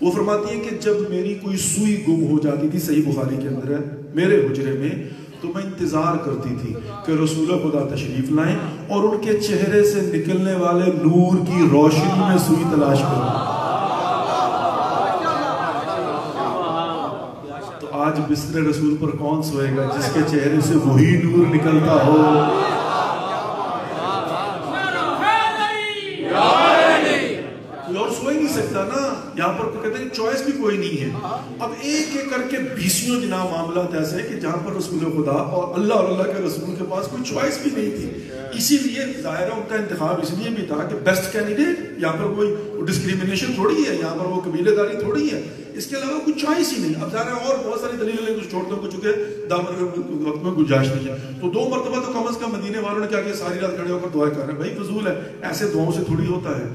وہ فرماتی ہیں کہ جب میری کوئی سوئی گم ہو جاتی تھی، صحیح بخاری کے اندر ہے، میرے حجرے میں، تو میں انتظار کرتی تھی کہ رسول خدا تشریف لائیں اور ان کے چہرے سے نکلنے والے نور کی روشنی میں سوئی تلاش کروں۔ تو آج بستر رسول پر کون سوئے گا جس کے چہرے سے وہی نور نکلتا ہو؟ کوئی اور سوئے نہیں سکتا، نا, یہاں پر کہتے ہیں چوائس بھی کوئی نہیں ہے. اب ایک ایک کر کے 20 جناب معاملات ایسے ہیں کہ جہاں پر رسول خدا اور اللہ کے رسول کے پاس کوئی چوائس بھی نہیں تھی. اسی لیے ظاہر ان کا انتخاب اس لیے بھی تھا کہ بیسٹ کینڈیڈیٹ, یہاں پر کوئی ڈسکریمنیشن تھوڑی ہے, یہاں پر وہ قبیلے داری تھوڑی ہے, اس کے علاوہ کوئی چوائس ہی نہیں. اب ظاہر ہے اور بہت ساری دلیلیں کچھ چھوڑتے ہیں چونکہ دامن وقت میں گنجائش نہیں ہے. تو 2 مرتبہ تو کم از کم مدینے والوں نے کیا کہ ساری رات کھڑے ہو کر دعائیں کر رہے ہیں. بھائی فضول ہے, ایسے دعاؤں سے تھوڑی ہوتا ہے.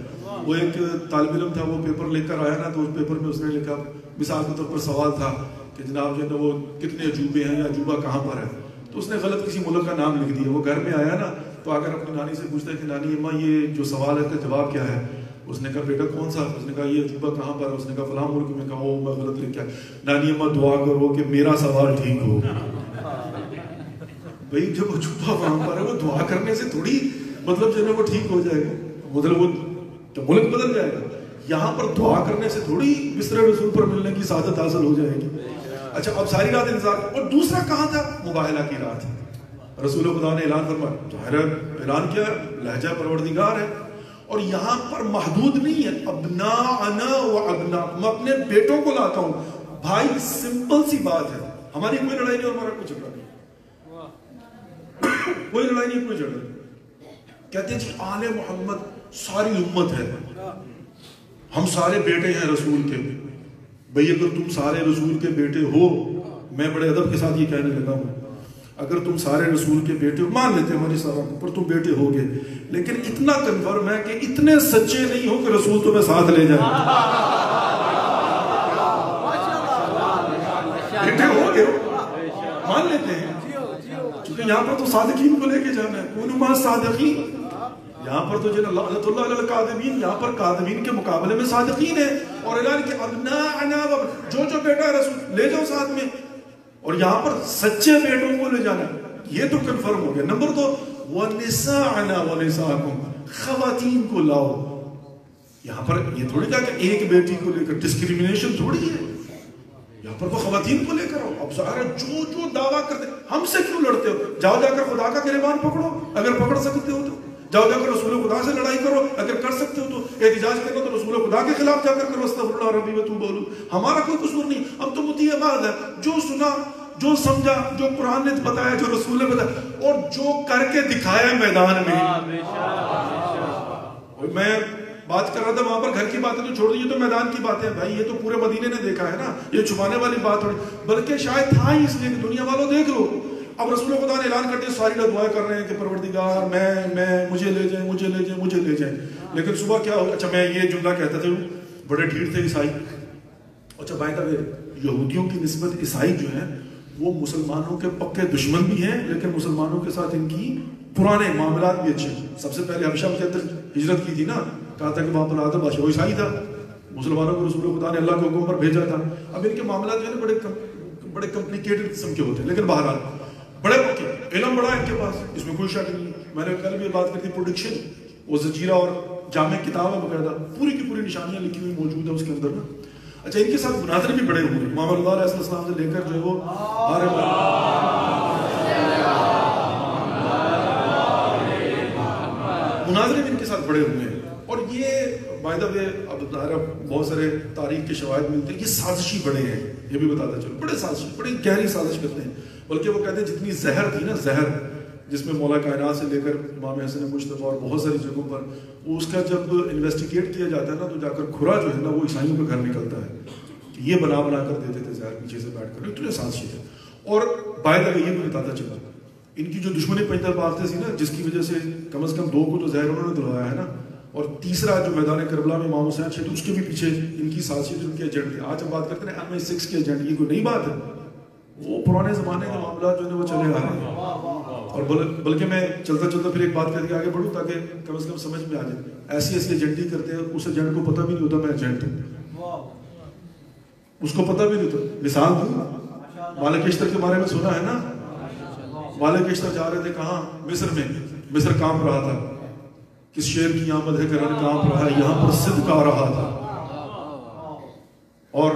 وہ ایک طالب علم تھا, وہ پیپر لے کر آیا نا, تو اس پیپر میں اس نے لکھا, مثال کے طور پر سوال تھا کہ جناب جو ہے نا وہ کتنے عجوبے ہیں یا عجوبہ کہاں پر ہے, تو اس نے غلط کسی ملک کا نام لکھ دیا. وہ گھر میں آیا نا, تو اگر اپنی نانی سے پوچھتا ہے کہ نانی اماں یہ جو سوال ہے اس کا جواب کیا ہے, اس نے کہا بیٹا کون سا, اس نے کہا یہ عجوبہ کہاں پر ہے, اس نے کہا فلاں ملک میں. کہا او میں غلط لکھا ہے. نانی اماں دعا کرو کہ میرا سوال ٹھیک ہو. بھائی جب عجوبہ وہاں پر ہے, وہ دعا کرنے سے تھوڑی مطلب جو ہے وہ ٹھیک ہو جائے گا, مطلب وہ تو ملک بدل جائے گا. یہاں پر دعا کرنے سے تھوڑی بستر رسول پر ملنے کی سعادت حاصل ہو جائے گی. اچھا اب ساری رات انتظار. اور دوسرا کہاں تھا, مباہلہ کی رات. رسول خدا نے اعلان فرمایا, ظاہر اعلان کیا, لہجہ پروردگار ہے, اور یہاں پر محدود نہیں ہے. ابناءنا و ابناءکم, میں اپنے بیٹوں کو لاتا ہوں. بھائی سمپل سی بات ہے, ہماری کوئی لڑائی نہیں اور ہمارا کوئی جھگڑا نہیں, کوئی لڑائی نہیں, کوئی جھگڑا نہیں. کہتے ہیں جی آل محمد ساری امت ہے, ہم سارے بیٹے ہیں رسول کے. بھئی اگر تم سارے رسول کے بیٹے ہو, میں بڑے ادب کے ساتھ یہ کہنے لگا ہوں, اگر تم سارے رسول کے بیٹے ہو, مان لیتے ہیں ہماری سارا پر تم بیٹے ہو گے, لیکن اتنا کنفرم ہے کہ اتنے سچے نہیں ہو کہ رسول تمہیں ساتھ لے جائے. بیٹے ہو گے, مان لیتے ہیں, کیونکہ یہاں پر تو صادقین کو لے کے جانا ہے. کونوا مع الصادقین, یہاں پر تو جو لعنت اللہ علی الکاذبین, یہاں پر کاذبین کے مقابلے میں صادقین ہے. اور اعلان کہ ابناءنا, جو بیٹا ہے رسول لے جاؤ ساتھ میں, اور یہاں پر سچے بیٹوں کو لے جانا, یہ تو کنفرم ہو گیا. نمبر 2, وَنِسَاءَنَا وَنِسَاءَكُمْ, خواتین کو لاؤ. یہاں پر یہ تھوڑی کہا کہ ایک بیٹی کو لے کر, ڈسکریمنیشن تھوڑی ہے, یہاں پر تو خواتین کو لے کر آؤ. اب ظاہر جو دعویٰ کرتے, ہم سے کیوں لڑتے ہو, جاؤ جا کر خدا کا گریبان پکڑو, اگر پکڑ سکتے ہو تو. جاؤ جا کر رسول خدا سے لڑائی کرو, اگر کر سکتے ہو تو. احتجاج کرو تو رسول خدا کے خلاف جا کر کرو, استغفر اللہ ربی وتوب الیہ. ہمارا کوئی قصور نہیں, ہم تو مطیع بعض ہے, جو سنا, جو سمجھا, جو قرآن نے بتایا, جو رسول نے بتایا, اور جو کر کے دکھایا میدان میں. میں بات کر رہا تھا وہاں پر گھر کی باتیں تو چھوڑ دیجیے, تو میدان کی باتیں بھائی یہ تو پورے مدینے نے دیکھا ہے نا, یہ چھپانے والی بات تھوڑی, بلکہ شاید تھا ہی اس لیے کہ دنیا والوں دیکھ لو. اب رسول خدا نے اعلان کر دیا, ساری لوگ دعائیں کر رہے ہیں کہ پروردگار میں مجھے لے جائیں, مجھے لے جائیں, مجھے لے جائیں. لیکن صبح کیا ہو, اچھا میں یہ جملہ کہتا تھا, بڑے ڈھیر تھے عیسائی. اچھا بھائی تھا, یہودیوں کی نسبت عیسائی جو ہیں وہ مسلمانوں کے پکے دشمن بھی ہیں, لیکن مسلمانوں کے ساتھ ان کی پرانے معاملات بھی اچھے ہیں. سب سے پہلے حبشہ کے اندر ہجرت کی تھی نا, کہا تھا کہ وہاں پر آدم بادشاہ وہ عیسائی تھا, مسلمانوں کو رسول خدا نے اللہ کے حکم پر بھیجا تھا. اب ان کے معاملات جو ہے نا بڑے کمپلیکیٹڈ قسم کے ہوتے ہیں, لیکن بہرحال بڑے پکے, علم بڑا ہے ان کے پاس, اس میں کوئی شک نہیں. میں نے کل بھی بات کی تھی پروڈکشن, وہ زجیرہ اور جامع کتاب ہے باقاعدہ, پوری کی پوری نشانیاں لکھی ہوئی موجود ہیں اس کے اندر نا. اچھا ان کے ساتھ مناظر بھی بڑے ہوئے, محمد اللہ علیہ السلام سے لے کر جو ہے وہ مناظر بھی ان کے ساتھ بڑے ہوئے ہیں. اور یہ بائی دا وے اب بہت سارے تاریخ کے شواہد ملتے ہیں, یہ سازشی بڑے ہیں, یہ بھی بتاتا چلو, بڑے سازشی, بڑی گہری سازش کرتے ہیں. بلکہ وہ کہتے ہیں جتنی زہر تھی نا, زہر جس میں مولا کائنات سے لے کر امام حسن مجتبیٰ اور بہت ساری جگہوں پر, وہ اس کا جب انویسٹیگیٹ کیا جاتا ہے نا, تو جا کر کھرا جو ہے نا وہ عیسائیوں کا گھر نکلتا ہے کہ یہ بنا کر دیتے تھے زہر پیچھے سے بیٹھ کر, اتنے سازشی تھے. اور باہر لگے یہ بھی بتاتا چلا, ان کی جو دشمنی پنجتر باغتے تھی نا, جس کی وجہ سے کم از کم 2 کو تو زہر انہوں نے دلوایا ہے نا, اور تیسرا جو میدان کربلا میں امام حسین شہید, اس کے بھی پیچھے ان کی سازشی, ان کے ایجنٹ تھے. آج ہم بات کرتے ہیں MI6 کے ایجنٹ, یہ کوئی نئی بات ہے, وہ پرانے زمانے کے معاملات جو ہے وہ چلے آ رہے ہیں. اور بلکہ میں چلتا چلتا پھر ایک بات کر کے آگے بڑھوں تاکہ کم از کم سمجھ میں آ جائے. ایسی ایجنٹی کرتے ہیں, اس ایجنٹ کو پتہ بھی نہیں ہوتا میں ایجنٹ ہوں, اس کو پتہ بھی نہیں ہوتا. مثال دوں, مالک اشتر کے بارے میں سنا ہے نا, مالک اشتر جا رہے تھے کہاں, مصر میں. مصر کانپ رہا تھا, کس شیر کی آمد ہے کرن کانپ رہا ہے, یہاں پر صدق آ رہا تھا. اور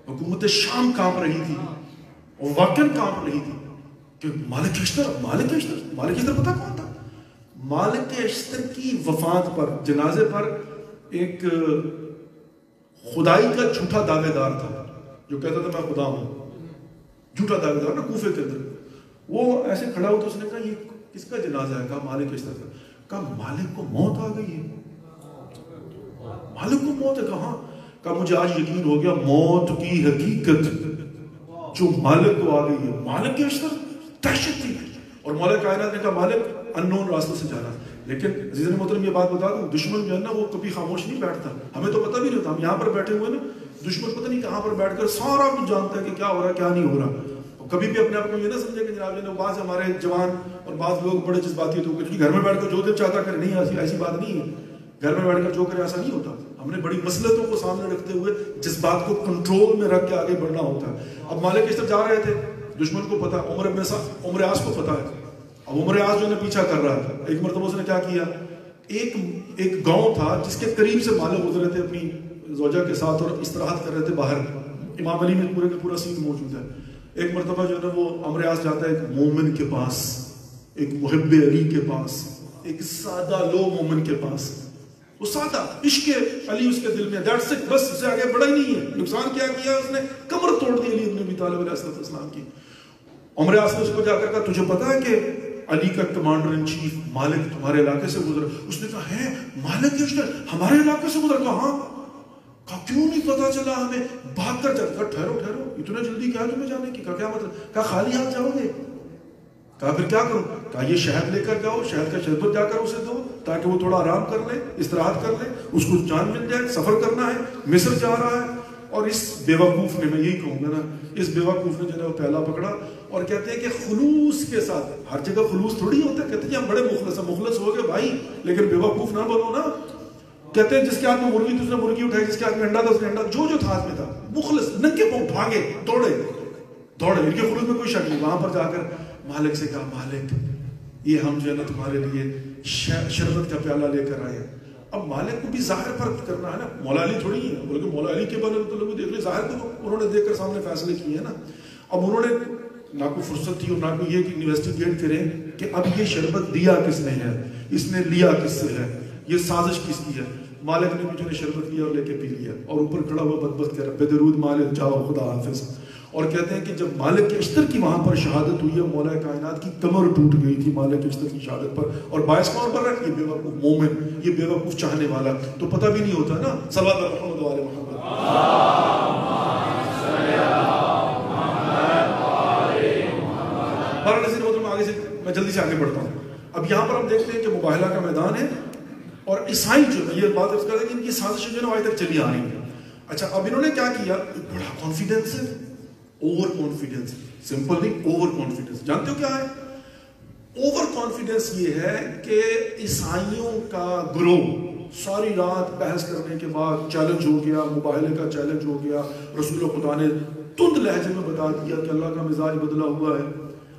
حکومت شام کانپ رہی تھی, اور واقعاً کانپ رہی تھی کہ مالک اشتر پتہ کون تھا؟ مالک اشتر کی وفات پر, جنازے پر ایک خدائی کا جھوٹا دعوے دار تھا جو کہتا تھا میں خدا ہوں، جھوٹا دعوے دار نا کوفے کے اندر. وہ ایسے کھڑا ہو تو اس نے کہا یہ کس کا جنازہ ہے؟ کہا مالک اس طرح. کہا مالک کو موت آ گئی ہے؟ مالک کو موت ہے؟ کہا کہا مجھے آج یقین ہو گیا موت کی حقیقت جو مالک کو آ گئی ہے. مالک کی اشتر دہشت تھی. اور مولا کائنات نے کہا مالک اننون راستوں سے جانا. لیکن عزیزان محترم یہ بات بتا دوں، دشمن جو ہے نا وہ کبھی خاموش نہیں بیٹھتا. ہمیں تو پتہ بھی نہیں ہوتا، ہم یہاں پر بیٹھے ہوئے نا، دشمن پتہ نہیں کہاں پر بیٹھ کر سارا کچھ جانتا ہے کہ کیا ہو رہا ہے کیا نہیں ہو رہا. اور کبھی بھی اپنے آپ کو یہ نہ سمجھے کہ جناب جو بعض ہمارے جوان اور بعض لوگ بڑے جذباتی ہوتے ہیں کہ گھر میں بیٹھ کر جو دل چاہتا کرے. نہیں، ایسی بات نہیں ہے. گھر میں بیٹھ کر جو کرے ایسا نہیں ہوتا. ہم نے بڑی مسلطوں کو سامنے رکھتے ہوئے جذبات کو کنٹرول میں رکھ کے آگے بڑھنا ہوتا ہے. اب مالک اس طرف جا رہے تھے، دشمن کو پتا، عمر عاص کو پتا ہے. اب عمر عاص جو ہے پیچھا کر رہا تھا. ایک مرتبہ اس نے کیا کیا، ایک گاؤں تھا جس کے قریب سے مالک گزر رہے تھے اپنی زوجہ کے ساتھ اور استراحت کر رہے تھے باہر. امام علی میں پورے کا پورا سین موجود ہے. ایک مرتبہ جو ہے نا وہ عمر عاص جاتا ہے ایک مومن کے پاس، ایک محب علی کے پاس، ایک سادہ لو مومن کے پاس. وہ سادہ عشق علی اس کے دل میں، دیٹس اٹ، بس اسے آگے بڑھا ہی نہیں ہے. نقصان کیا کیا اس نے؟ کمر توڑ دی علی ابن ابی طالب علیہ السلام کی. عمر عاص نے اس کو جا کر کہا تجھے پتا ہے کہ علی کا کمانڈر ان چیف مالک تمہارے علاقے سے گزرا؟ اس نے کہا ہے مالک ہمارے علاقے سے گزرا؟ کہاں؟ کہا کیوں نہیں پتا چلا ہمیں؟ بھاگ کر جاتا. ٹھہرو اتنا جلدی کیا تمہیں جانے کی؟ کہا کیا مطلب؟ کہا خالی ہاتھ جاؤ گے؟ کہا پھر کیا کروں؟ کہا یہ شہد لے کر جاؤ، شہد کا شربت جا کر اسے دو تاکہ وہ تھوڑا آرام کر لے، استراحت کر لے، اس کو جان مل جائے. سفر کرنا ہے، مصر جا رہا ہے. اور اس بیوقوف نے، میں یہی کہوں گا نا، اس بیوقوف نے جو ہے وہ پہلا پکڑا اور کہتے ہیں کہ خلوص کے ساتھ، ہر جگہ خلوص تھوڑی ہوتا ہے. کہتے ہیں ہم بڑے مخلص ہو گئے بھائی، لیکن بیوقوف نہ بنو نا. کہتے ہیں جس کے ہاتھ میں مرغی تھی اس نے مرغی اٹھائی، جس کے ہاتھ میں انڈا تھا اس نے انڈا، جو تھا ہاتھ میں تھا. مخلص ننگے پاؤں بھاگے، دوڑے. ان کے خلوص میں کوئی شک نہیں. وہاں پر جا کر مالک سے کہا مالک یہ ہم جو ہے نا تمہارے لیے شربت کا پیالہ لے کر آئے. اب مالک کو بھی ظاہر فرق کرنا ہے نا، مولا علی تھوڑی ہے، بلکہ مولا علی کے بارے میں تو لوگ دیکھ لیں، ظاہر کو انہوں نے دیکھ کر سامنے فیصلے کیے ہیں نا. اب انہوں نے نہ کوئی فرصت تھی اور نہ کوئی یہ کہ انویسٹیگیٹ کریں کہ اب یہ شربت دیا کس نے ہے، اس نے لیا کس سے ہے، یہ سازش کس کی ہے. مالک نے بھی جو ہے شربت لیا اور لے کے پی لیا اور اوپر کھڑا ہوا بدبخت کہہ رہا بے درود مالک جاؤ خدا حافظ. اور کہتے ہیں کہ جب مالک کے اشتر کی وہاں پر شہادت ہوئی ہے، مولا کائنات کی کمر ٹوٹ گئی تھی مالک کے اشتر کی شہادت پر. اور باعث کون پر رکھ؟ یہ بے وقوف مومن، یہ بے وقوف چاہنے والا. تو پتہ بھی نہیں ہوتا نا. صلوات محمد و آل محمد. بارہ نظیر محترم آگے سے میں جلدی سے آگے بڑھتا ہوں. اب یہاں پر ہم دیکھتے ہیں کہ مباہلہ کا میدان ہے اور عیسائی جو ہے، یہ بات اس کا ہے کہ ان کی سازشیں جو ہے آج تک چلی آ رہی ہیں. اچھا اب انہوں نے کیا کیا؟ بڑا کانفیڈنس ہے، اوور کانفیڈنس. سمپل نہیں، اوور کانفیڈنس. جانتے ہو کیا ہے اوور کانفیڈنس؟ یہ ہے کہ عیسائیوں کا گروہ ساری رات بحث کرنے کے بعد چیلنج ہو گیا، مباہلے کا چیلنج ہو گیا. رسول خدا نے تند لہجے میں بتا دیا کہ اللہ کا مزاج بدلا ہوا ہے.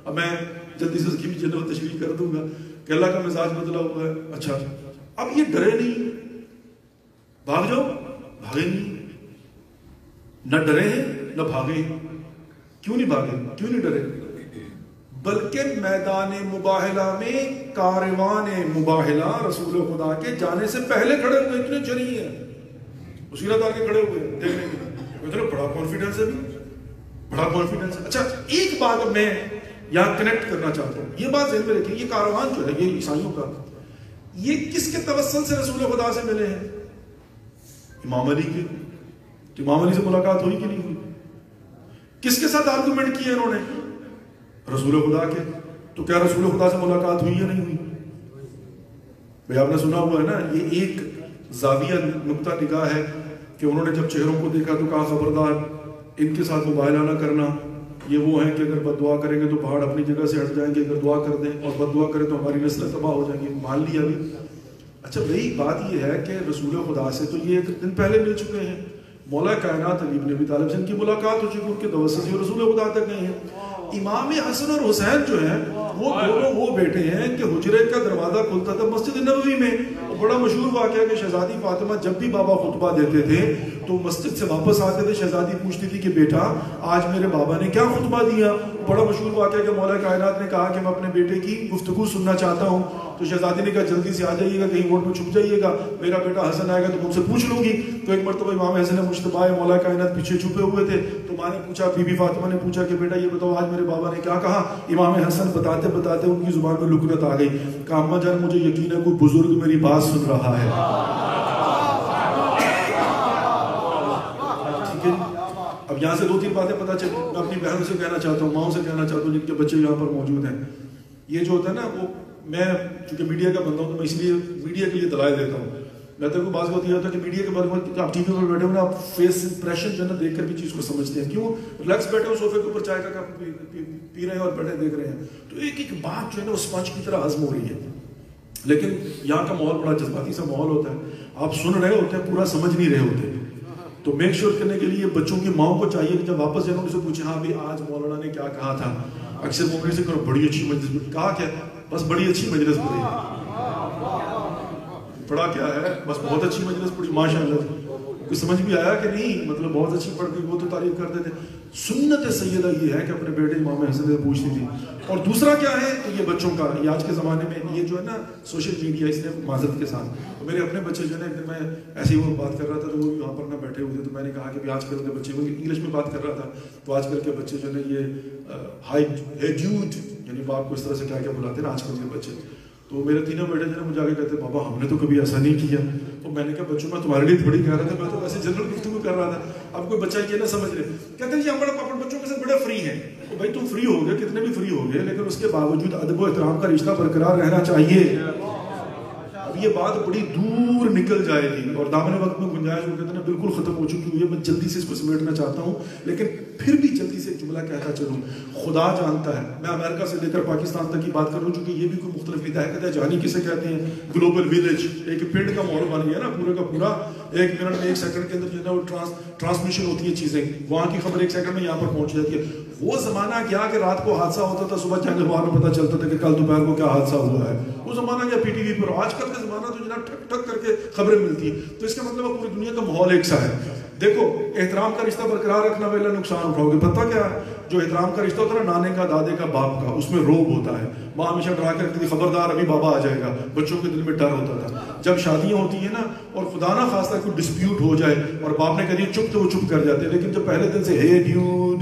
اب میں جلدی سے اس کی بھی جنرل تشریح کر دوں گا کہ اللہ کا مزاج بدلا ہوا ہے. اچھا اب یہ ڈرے نہیں، بھاگ جاؤ، بھاگے نہیں. نہ ڈرے ہیں نہ بھاگے. کیوں نہیں بھاگے؟ کیوں نہیں ڈرے؟ بلکہ میدان مباہلہ میں کاروان مباہلہ رسول خدا کے جانے سے پہلے کھڑے ہوئے. اتنے جری ہیں، وسیلہ دار کے کھڑے ہوئے دیکھنے کے لیے. اتنا بڑا کانفیڈنس ہے، بڑا کانفیڈنس ہے. اچھا ایک بات میں یہاں کنیکٹ کرنا چاہتا ہوں، یہ بات ذہن میں رکھیں. یہ کاروان جو ہے یہ عیسائیوں کا، یہ کس کے توسل سے رسول خدا سے ملے ہیں؟ امام علی کے. تو امام علی سے ملاقات ہوئی کہ نہیں ہوئی؟ کس کے ساتھ آرگومنٹ کیے انہوں نے؟ رسول خدا کے. تو کیا رسول خدا سے ملاقات ہوئی یا نہیں ہوئی؟ بھئی آپ نے سنا ہوا ہے نا، یہ ایک زاویہ نقطہ نگاہ ہے کہ انہوں نے جب چہروں کو دیکھا تو کہا خبردار ان کے ساتھ مباہلہ نہ کرنا. یہ وہ ہیں کہ اگر بد دعا کریں گے تو پہاڑ اپنی جگہ سے ہٹ جائیں گے، اگر دعا کر دیں اور بد دعا کریں تو ہماری نسلیں تباہ ہو جائیں گی. مان لیا بھی. اچھا بھئی بات یہ ہے کہ رسول خدا سے تو یہ ایک دن پہلے مل چکے ہیں. مولا کائنات علی ابن ابی طالب سے ان کی ملاقات ہو چکی، ان کے توسل سے رسول خدا تک گئے ہیں. امام حسن اور حسین جو ہیں وہ دونوں وہ بیٹے ہیں کہ حجرے کا دروازہ کھلتا تھا مسجد نبوی میں. بڑا مشہور واقعہ کہ شہزادی فاطمہ جب بھی بابا خطبہ دیتے تھے تو مسجد سے واپس آتے تھے، شہزادی پوچھتی تھی کہ بیٹا آج میرے بابا نے کیا خطبہ دیا؟ بڑا مشہور واقعہ کہ مولا کائنات نے کہا کہ میں اپنے بیٹے کی گفتگو سننا چاہتا ہوں، تو شہزادی نے کہا جلدی سے آ جائیے گا، کہیں ووٹ میں چھپ جائیے گا، میرا بیٹا حسن آئے گا تو مجھ سے پوچھ لوں گی۔ تو ایک مرتبہ امام حسن مجتبی مولا کائنات پیچھے چھپے ہوئے تھے، تو ماں نے پوچھا، بی بی فاطمہ نے پوچھا کہ بیٹا یہ بتاؤ آج میرے بابا نے کیا کہا؟ امام حسن بتاتے بتاتے ان کی زبان میں لکنت آ گئی، کہا اماں جان مجھے یقین ہے کوئی بزرگ میری بات سن رہا ہے۔ اب یہاں سے 2-3 باتیں پتہ چلی، میں اپنی بہنوں سے کہنا چاہتا ہوں، ماؤں سے کہنا چاہتا ہوں جن کے بچے یہاں پر موجود ہیں، یہ جو ہوتا ہے نا، وہ میں چونکہ میڈیا کا بندہ ہوں تو میں اس لیے میڈیا کے لیے دلائل دیتا ہوں۔ میں تو بعض بات یہ ہوتا ہے کہ میڈیا کے بارے میں آپ ٹی وی پر بیٹھے ہوئے آپ فیس امپریشن جو ہے نا دیکھ کر بھی چیز کو سمجھتے ہیں، کیوں ریلیکس بیٹھے ہو صوفے کے اوپر چائے کا کپ پی رہے ہیں اور بیٹھے دیکھ رہے ہیں، تو ایک ایک بات جو ہے نا وہ اسپنج کی طرح ہضم ہو رہی ہے۔ لیکن یہاں کا ماحول بڑا جذباتی سا ماحول ہوتا ہے، آپ سن رہے ہوتے ہیں پورا سمجھ نہیں رہے ہوتے، تو میک شیور کرنے کے لیے بچوں کی ماؤں کو چاہیے کہ جب واپس جانا ان سے پوچھیں ہاں بھی آج مولانا نے کیا کہا تھا۔ اکثر مومن سے کرو بڑی اچھی مجلس، کہا کیا؟ بس بڑی اچھی مجلس پڑھی، پڑھا کیا ہے؟ بس بہت اچھی مجلس پڑھی، ماشاء اللہ۔ کوئی سمجھ بھی آیا کہ نہیں؟ مطلب بہت اچھی پڑھ گئی، وہ تو تعریف کرتے تھے۔ سنت سیدہ یہ ہے کہ اپنے بیٹے امام حسن سے پوچھتی تھی۔ اور دوسرا کیا ہے کہ یہ بچوں کا، یہ آج کے زمانے میں یہ جو ہے نا سوشل میڈیا، اس نے معذرت کے ساتھ میرے اپنے بچے جو ہے نا، ایک دن میں ایسے ہی وہ بات کر رہا تھا تو وہ یہاں پر نہ بیٹھے ہوئے تھے، تو میں نے کہا کہ آج کل کے بچے، انگلش میں بات کر رہا تھا، تو آج کل کے بچے جو ہے نا یہ ہائی ڈیوڈ، یعنی باپ کو اس طرح سے کیا کیا بلاتے ہیں نا آج کل کے بچے، تو میرے تینوں بیٹے جو ہے مجھے آگے کہتے بابا ہم نے تو کبھی ایسا نہیں کیا۔ تو میں نے کہا بچوں میں تمہارے لیے تھوڑی کہہ رہا تھا، میں تو ویسے جنرل گفتگو کر رہا تھا، اب کوئی بچہ یہ نہ سمجھ رہے۔ کہتے ہیں جی ہم اپنے بچوں کے ساتھ بڑے فری ہیں، تو بھائی تم فری ہو گئے، کتنے بھی فری ہو گئے، لیکن اس کے باوجود ادب و احترام کا رشتہ برقرار رہنا چاہیے۔ اب یہ بات بڑی دور نکل جائے گی اور دامن وقت میں گنجائش وہ کہتے ہیں بالکل ختم ہو چکی ہوئی ہے، میں جلدی سے اس کو سمیٹنا چاہتا ہوں، لیکن پھر بھی جلدی سے ایک جملہ کہتا چلوں۔ خدا جانتا ہے، میں امریکہ سے لے کر پاکستان تک کی بات کر رہا ہوں، چونکہ یہ بھی کوئی مختلف ہدایت ہے، جہانی کسے کہتے ہیں، گلوبل ویلیج، ایک پنڈ کا ماحول بن گیا نا پورے کا پورا، 1 منٹ میں 1 سیکنڈ کے اندر جو ہے نا وہ ٹرانسمیشن ہوتی ہے چیزیں، وہاں کی خبر 1 سیکنڈ میں یہاں پر پہنچ جاتی ہے۔ وہ زمانہ کیا کہ رات کو حادثہ ہوتا تھا، صبح چند اخبار میں پتہ چلتا تھا کہ کل دوپہر کو کیا حادثہ ہوا ہے، وہ زمانہ کیا پی ٹی وی پر۔ آج کل کا زمانہ تو جناب ٹھک ٹھک کر کے خبریں ملتی ہیں، تو اس کا مطلب ہے پوری دنیا کا ماحول ایک سا ہے۔ دیکھو احترام کا رشتہ برقرار رکھنا ویلا نقصان اٹھاؤ گے، پتہ کیا ہے؟ جو احترام کا رشتہ ہوتا ہے نا، نانے کا، دادے کا، باپ کا، اس میں روب ہوتا ہے، ماں ہمیشہ ڈرا کے رکھتی تھی خبردار ابھی بابا آ جائے گا، بچوں کے دل میں ڈر ہوتا تھا۔ جب شادیاں ہوتی ہیں نا اور خدا نہ خواستہ کوئی ڈسپیوٹ ہو جائے اور باپ نے کہہ دیا چپ، تو وہ چپ کر جاتے ہیں، لیکن جب پہلے دن سے ہے ڈیوڈ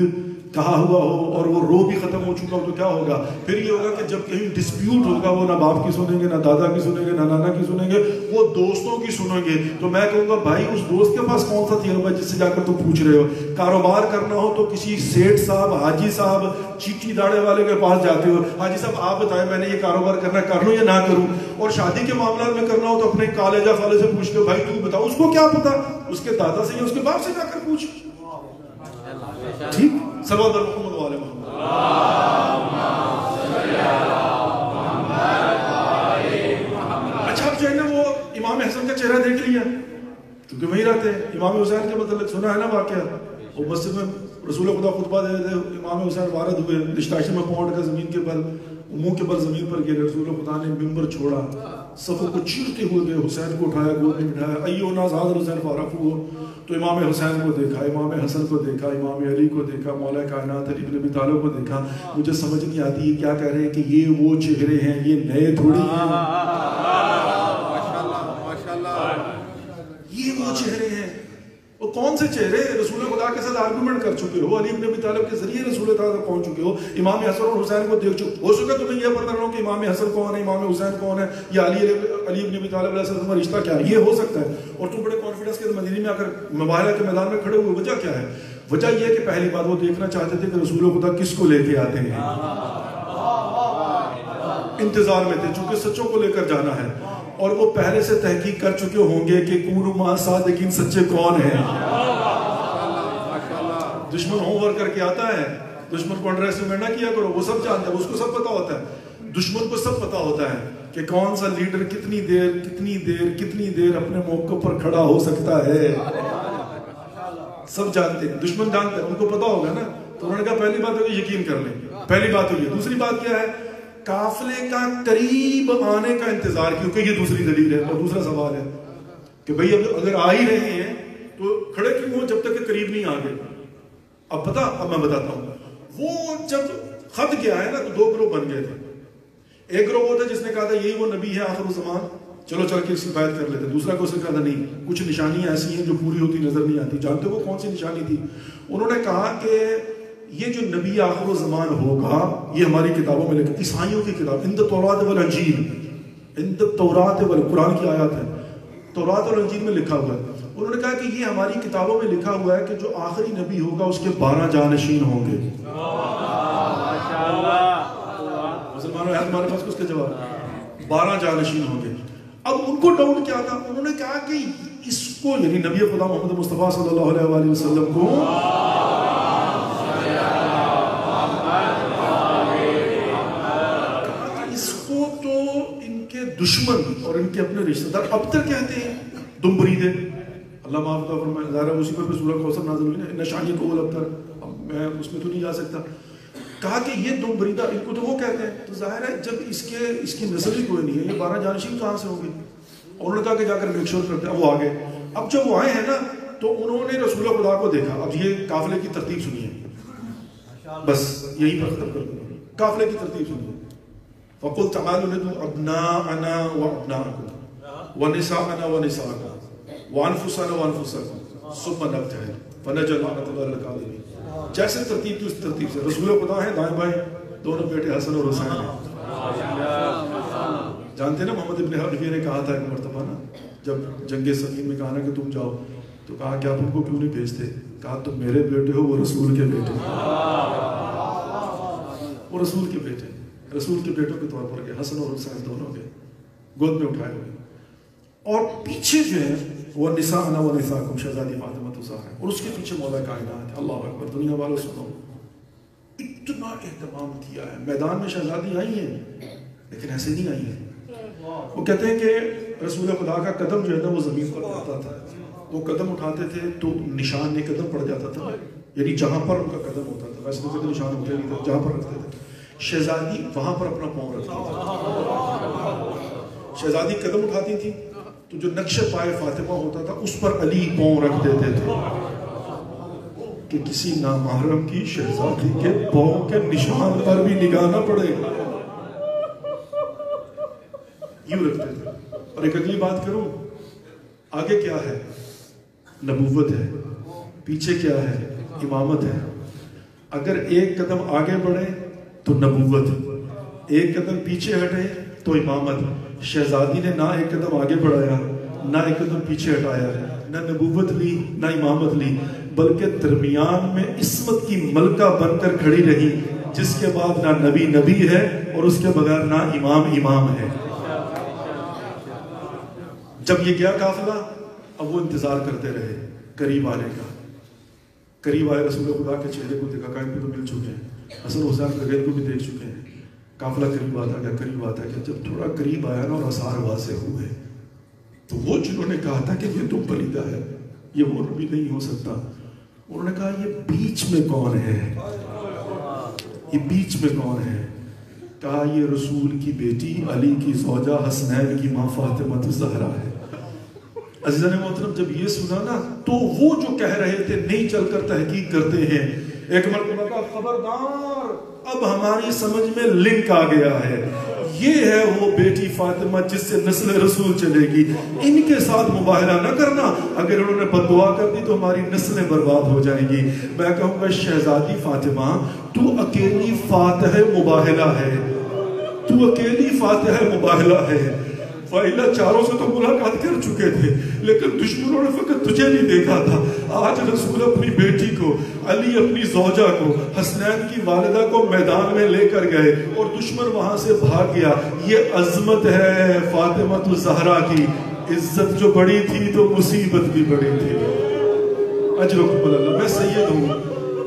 کہا ہوا ہو اور وہ رو بھی ختم ہو چکا ہو تو کیا ہوگا؟ پھر یہ ہوگا کہ جب کہیں ڈسپیوٹ ہوگا وہ نہ باپ کی سنیں گے، نہ دادا کی سنیں گے، نہ نانا کی سنیں گے، وہ دوستوں کی سنیں گے۔ تو میں کہوں گا بھائی اس دوست کے پاس کون سا تجربہ ہے جس سے جا کر تم پوچھ رہے ہو؟ کاروبار کرنا ہو تو کسی سیٹھ صاحب، حاجی صاحب، چیٹی داڑے والے کے پاس جاتے ہو، حاجی صاحب آپ بتائیں میں نے یہ کاروبار کرنا، کر لوں یا نہ کروں؟ اور شادی کے معاملات میں کرنا ہو تو اپنے کالجہ فالے سے پوچھ کے بھائی تو بتاؤ، اس کو کیا پتا، اس کے دادا سے یا اس کے باپ سے جا کر پوچھ۔ ٹھیک، صلوات محمد والے محمد۔ اچھا اب جو ہے نا وہ امام حسن کا چہرہ دیکھ لیا، کیونکہ وہی رہتے ہیں۔ امام حسین کے متعلق سنا ہے نا واقعہ، وہ مسجد میں رسول خدا خطبہ دے دے، امام حسین وارد ہوئے، دشتاشی میں پہنچ کر زمین کے بل، منہ کے بل زمین پر گرے، رسول خدا نے ممبر چھوڑا، صفوں کو چیرتے ہوئے گئے، حسین کو اٹھایا، گود میں بٹھایا، ایو ناز حاضر حسین فارغ ہو، تو امام حسین کو دیکھا، امام حسن کو دیکھا، امام علی کو دیکھا، مولا کائنات علی بن ابی طالب کو دیکھا۔ مجھے سمجھ نہیں آتی یہ کیا کہہ رہے ہیں کہ یہ وہ چہرے ہیں، یہ نئے تھوڑی ہیں، یہ وہ چہرے ہیں۔ وہ کون سے چہرے؟ رسول خدا کے ساتھ آرگومنٹ کر چکے ہو، علی بن ابی طالب کے ذریعے رسول خدا تک پہنچ چکے ہو، امام حسن اور حسین کو دیکھ چکے ہو سکتا تمہیں یہ پتہ نہ ہو کہ امام حسن کون ہے، امام حسین کون ہے، یا علی بن ابی طالب علیہ السلام کا رشتہ کیا ہے، یہ ہو سکتا ہے۔ اور تم بڑے کانفیڈنس کے مدینے میں آ کر مباہلہ کے میدان میں کھڑے ہوئے، وجہ کیا ہے؟ وجہ یہ ہے کہ پہلی بات وہ دیکھنا چاہتے تھے کہ رسول خدا کس کو لے کے آتے ہیں، انتظار میں تھے، چونکہ سچوں کو لے کر جانا ہے، اور وہ پہلے سے تحقیق کر چکے ہوں گے کہ کونوا مع صادقین، سچے کون ہیں۔ دشمن ہوم ورک کر کے آتا ہے، دشمن کو انڈر ایسٹیمیٹ نہ کیا کرو، وہ سب جانتا ہے، اس کو سب پتا ہوتا ہے، دشمن کو سب پتا ہوتا ہے کہ کون سا لیڈر کتنی دیر اپنے موقع پر کھڑا ہو سکتا ہے، سب جانتے ہیں، دشمن جانتے ہیں، ان کو پتا ہوگا نا۔ تو انہوں نے کہا پہلی بات ہے یقین کر لیں، پہلی بات ہوئی ہے۔ دوسری بات کیا ہے؟ قافلے کا قریب آنے کا انتظار، کیونکہ یہ دوسری دلیل ہے۔ اور دوسرا سوال ہے کہ بھئی اگر آ ہی رہے ہیں تو کھڑے کیوں ہو جب تک کہ قریب نہیں آ گئے؟ اب میں بتاتا ہوں، وہ جب خط کیا ہے نا تو دو گروہ بن گئے تھے. ایک گروہ وہ تھا جس نے کہا تھا یہی وہ نبی ہے آخر الزمان, چلو چل کے اس کی بیعت کر لیتے. دوسرا کو اس نے کہا تھا نہیں, کچھ نشانیاں ایسی ہیں جو پوری ہوتی نظر نہیں آتی. جانتے ہو وہ کون سی نشانی تھی؟ انہوں نے کہا کہ یہ جو نبی آخر الزمان ہوگا یہ ہماری کتابوں میں لکھا, عیسائیوں کی کتاب ان التوراۃ والانجیل, ان التوراۃ قرآن کی آیات ہے, تورات اور انجیل میں لکھا ہوا ہے. انہوں نے کہا کہ یہ ہماری کتابوں میں لکھا ہوا ہے کہ جو آخری نبی ہوگا اس کے 12 جانشین ہوں گے. مسلمانوں ہے تمہارے پاس اس کا جواب, 12 جانشین ہوں گے. اب ان کو ڈاؤٹ کیا تھا؟ انہوں نے کہا کہ اس کو یعنی نبی خدا محمد مصطفیٰ صلی اللہ علیہ وآلہ وسلم کو اس کو تو ان کے دشمن اور ان کے اپنے رشتہ دار ابتر کہتے ہیں, دم بریدے. اللہ معاف کا فرمائے, ظاہر اسی پر سورہ کوثر نازل ہوئی نا, نشانی کو ابتر. اب میں اس میں تو نہیں جا سکتا. کہا کہ یہ دم بریدہ ان کو تو وہ کہتے ہیں. تو ظاہر ہے جب اس کی نسل ہی کوئی نہیں ہے, یہ 12 جانشین کہاں سے ہوں گے؟ انہوں نے کہا کہ جا کر میک شور کرتے ہیں. اب وہ آگے, اب جب وہ آئے ہیں نا تو انہوں نے رسول خدا کو دیکھا. اب یہ قافلے کی ترتیب سنیے, بس یہی پر ختم کر دوں. قافلے کی ترتیب سنیے. فَقُلْ تَعَالُوا نَدْعُ أَبْنَاءَنَا وَأَبْنَاءَكُمْ وَنِسَاءَنَا وَنِسَاءَكُمْ وَأَنفُسَنَا وَأَنفُسَكُمْ ثُمَّ نَبْتَهِلْ فَنَجْعَلْ لَعْنَتَ اللَّهِ عَلَى الْكَاذِبِينَ. جیسے ترتیب تھی اس ترتیب سے. رسول خدا ہے دائیں بائیں, دونوں بیٹے حسن اور حسین ہیں. جانتے نا محمد ابن حنفیہ نے کہا تھا ایک مرتبہ نا, جب جنگ صفین میں کہا نا کہ تم جاؤ, تو کہا کہ آپ ان کو کیوں نہیں بھیجتے؟ کہا تم میرے بیٹے ہو, وہ رسول کے بیٹے ہیں. وہ رسول کے بیٹے, رسول کے بیٹوں کے طور پر گئے. حسن اور حسین دونوں کے گود میں اٹھائے ہوئے. اور پیچھے جو ہے وہ نساءنا و نساءکم, شہزادی فاطمہ الزہرا ہے, اور اس کے پیچھے مولا کائنات. اللہ اکبر. دنیا والوں سنو, اتنا اہتمام کیا ہے. میدان میں شہزادی آئی ہیں لیکن ایسے نہیں آئی ہیں. وہ کہتے ہیں کہ رسول خدا کا قدم جو ہے نا وہ زمین پر پڑتا تھا. وہ قدم اٹھاتے تھے تو نشان ایک قدم پڑ جاتا تھا, یعنی جہاں پر ان کا قدم ہوتا تھا. ویسے تو کبھی نشان ہوتے نہیں تھے, جہاں پر رکھتے تھے. شہزادی وہاں پر اپنا پاؤں رکھتی تھی. شہزادی قدم اٹھاتی تھی تو جو نقش پائے فاطمہ ہوتا تھا اس پر علی پاؤں رکھ دیتے تھے کہ کسی نامحرم کی شہزادی کے پاؤں کے نشان پر بھی نگاہ نہ پڑے. یوں رکھتے تھے. اور ایک اگلی بات کروں, آگے کیا ہے؟ نبوت ہے. پیچھے کیا ہے؟ امامت ہے. اگر ایک قدم آگے بڑھے تو نبوت, ایک قدم پیچھے ہٹے تو امامت. شہزادی نے نہ ایک قدم آگے بڑھایا نہ ایک قدم پیچھے ہٹایا, نہ نبوت لی نہ امامت لی, بلکہ درمیان میں عصمت کی ملکہ بن کر کھڑی رہی, جس کے بعد نہ نبی نبی ہے اور اس کے بغیر نہ امام امام ہے. جب یہ گیا قافلہ, اب وہ انتظار کرتے رہے قریب آنے کا. قریب آئے, رسول خدا کے چہرے کو دیکھا, کہیں بھی تو مل چکے ہیں, حسن حسین بغیر کو بھی دیکھ چکے ہیں. قافلہ قریب آتا گیا, قریب آتا گیا. جب تھوڑا قریب آیا نا اور آثار واضح ہوئے, تو وہ جنہوں نے کہا تھا کہ یہ تو بریدہ ہے, یہ وہ نبی نہیں ہو سکتا, انہوں نے کہا یہ بیچ میں کون ہے, یہ بیچ میں کون ہے؟ کہا یہ رسول کی بیٹی علی کی زوجہ حسنین کی ماں فاطمہ الزہرا ہے. عزیزان محترم, جب یہ سنا نا تو وہ جو کہہ رہے تھے نہیں چل کر تحقیق کرتے ہیں, ایک مرتبہ کا خبردار, اب ہماری سمجھ میں لنک آ گیا ہے, یہ ہے وہ بیٹی فاطمہ جس سے نسل رسول چلے گی. ان کے ساتھ مباہلہ نہ کرنا, اگر انہوں نے بددعا کر دی تو ہماری نسلیں برباد ہو جائیں گی. میں کہوں گا شہزادی فاطمہ, تو اکیلی فاتح مباہلہ ہے, تو اکیلی فاتح مباہلہ ہے. فائلہ چاروں سے تو ملاقات کر چکے تھے, لیکن دشمنوں نے فقط تجھے نہیں دیکھا تھا. آج رسول اپنی بیٹی کو, علی اپنی زوجہ کو, حسنین کی والدہ کو میدان میں لے کر گئے اور دشمن وہاں سے بھاگ گیا. یہ عظمت ہے فاطمہ الزہرا کی. عزت جو بڑی تھی تو مصیبت بھی بڑی تھی. اجرکم اللہ. میں سید ہوں,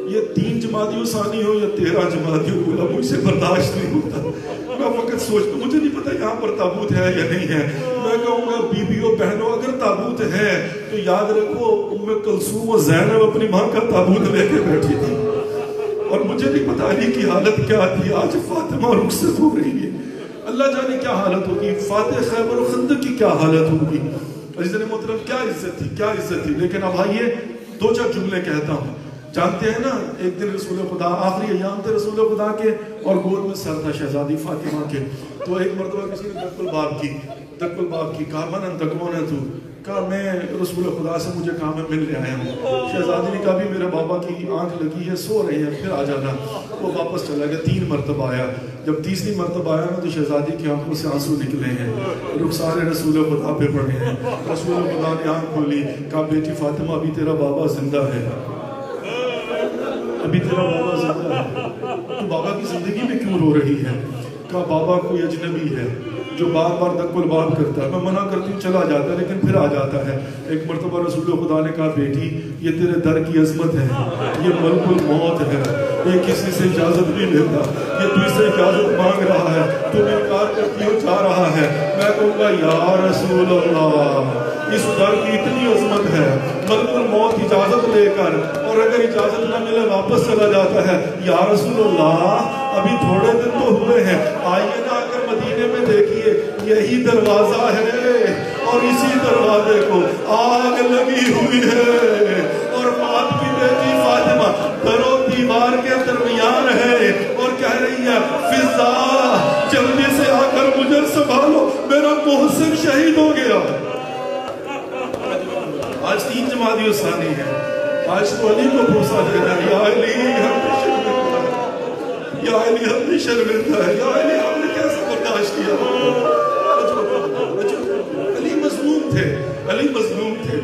یہ 3 جمادی ثانی ہو یا 13 جمادی اولا, مجھ سے برداشت نہیں ہوتا. میں فقط سوچتا, مجھے نہیں پتا یہاں پر تابوت ہے یا نہیں ہے. میں کہوں گا بیویوں بہنوں, اگر تابوت ہے تو یاد رکھو ام کلثوم و زینب اپنی ماں کا تابوت لے کے بیٹھی تھی, اور مجھے نہیں پتا علی کی حالت کیا تھی. آج فاطمہ رخصت ہو رہی ہے, اللہ جانے کیا حالت ہوگی. فاتح خیبر و خندق کی کیا حالت ہوگی. عزیزان محترم, کیا عزت تھی, کیا عزت تھی. لیکن اب آئیے 2-4 جملے کہتا ہوں. جانتے ہیں نا ایک دن رسول خدا آخری ایام تھے رسول خدا کے اور گود میں سر تھا شہزادی فاطمہ کے. تو ایک مرتبہ کسی نے دق الباب کی کہا من انت کون ہے تو؟ کہا میں رسول خدا سے مجھے کہا میں ملنے آیا ہوں. شہزادی نے کہا بھی میرے بابا کی آنکھ لگی ہے سو رہے ہیں پھر آ جانا. وہ واپس چلا گیا. 3 مرتبہ آیا. جب تیسری مرتبہ آیا نا تو شہزادی کی آنکھوں سے آنسو نکلے ہیں. رخسار رسول خدا پہ پڑے ہیں. رسول خدا نے آنکھ کھولی. کہا بیٹی فاطمہ ابھی تیرا بابا زندہ ہے. ابھی تیرا بابا زندہ ہے. تو بابا کی زندگی میں کیوں رو رہی ہے؟ کہا بابا کوئی اجنبی ہے جو بار بار دق الباب کرتا ہے. میں منع کرتی ہوں چلا جاتا ہے لیکن پھر آ جاتا ہے. ایک مرتبہ رسول خدا نے کہا بیٹی یہ تیرے در کی عظمت ہے, یہ ملک الموت ہے, یہ کسی سے اجازت نہیں لیتا, یہ تجھ سے اجازت مانگ رہا ہے, تم انکار کرتی ہو جا رہا ہے. میں کہوں گا یا رسول اللہ اس در کی اتنی عظمت ہے, ملک الموت اجازت لے کر اور اگر اجازت نہ ملے واپس چلا جاتا ہے. یا رسول اللہ ابھی تھوڑے دن تو ہوئے ہیں, آئیے نہ آ کر مدینے میں دیکھیے یہی دروازہ ہے اور اسی دروازے کو آگ لگی ہوئی ہے اور آپ کی بیٹی فاطمہ در و دیوار کے درمیان ہے اور کہہ رہی ہے فضا جلدی سے آ کر مجھے سنبھالو میرا محسن شہید ہو گیا. آج 3 جمادی الثانی ہے. آج تو علی کو بھروسہ دینا ہے. یا علی ہم نے شرمندہ ہے. یا علی ہم نے کیسے برداشت کیا. علی مظلوم تھے.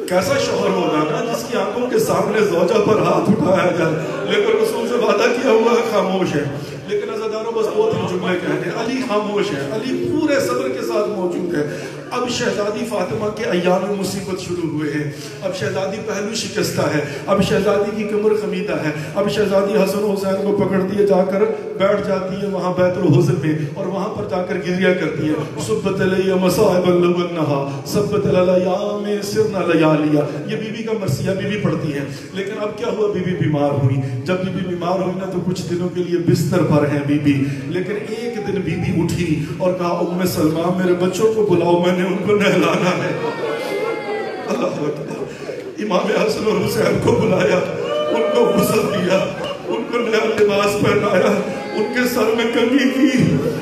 کیسا شوہر ہوگا نا جس کی آنکھوں کے سامنے زوجہ پر ہاتھ اٹھایا جائے لیکن رسول سے وعدہ کیا ہوا ہے خاموش ہے. لیکن عزیزانو بس 2-3 جملے کہنے. علی خاموش ہے, علی پورے صبر کے ساتھ موجود ہے. اب شہزادی فاطمہ کے ایام مصیبت شروع ہوئے ہیں. اب شہزادی پہلو شکستہ ہے, اب شہزادی کی کمر خمیدہ ہے. اب شہزادی حسن و حسین کو پکڑ دیے جا کر بیٹھ جاتی ہے وہاں بیت الحزن میں اور وہاں پر جا کر گریہ کرتی ہے. صبت علیہ مصائب اللونہا صبت الایام سرنا لیالیا. یہ بی بی کا مرثیہ بی بی پڑھتی ہے. لیکن اب کیا ہوا, بی بی بیمار ہوئی. جب بی بی بیمار ہوئی نا تو کچھ دنوں کے لیے بستر پر ہیں بی بی. لیکن ایک دن بی بی اٹھی اور کہا ام سلمہ میرے بچوں کو بلاؤ میں نے ان کو نہلانا ہے. اللہ اکبر. امام حسن اور حسین کو بلایا, ان کو غسل دیا, ان کو نیا لباس پہنایا, ان کے سر میں کنگھی کی,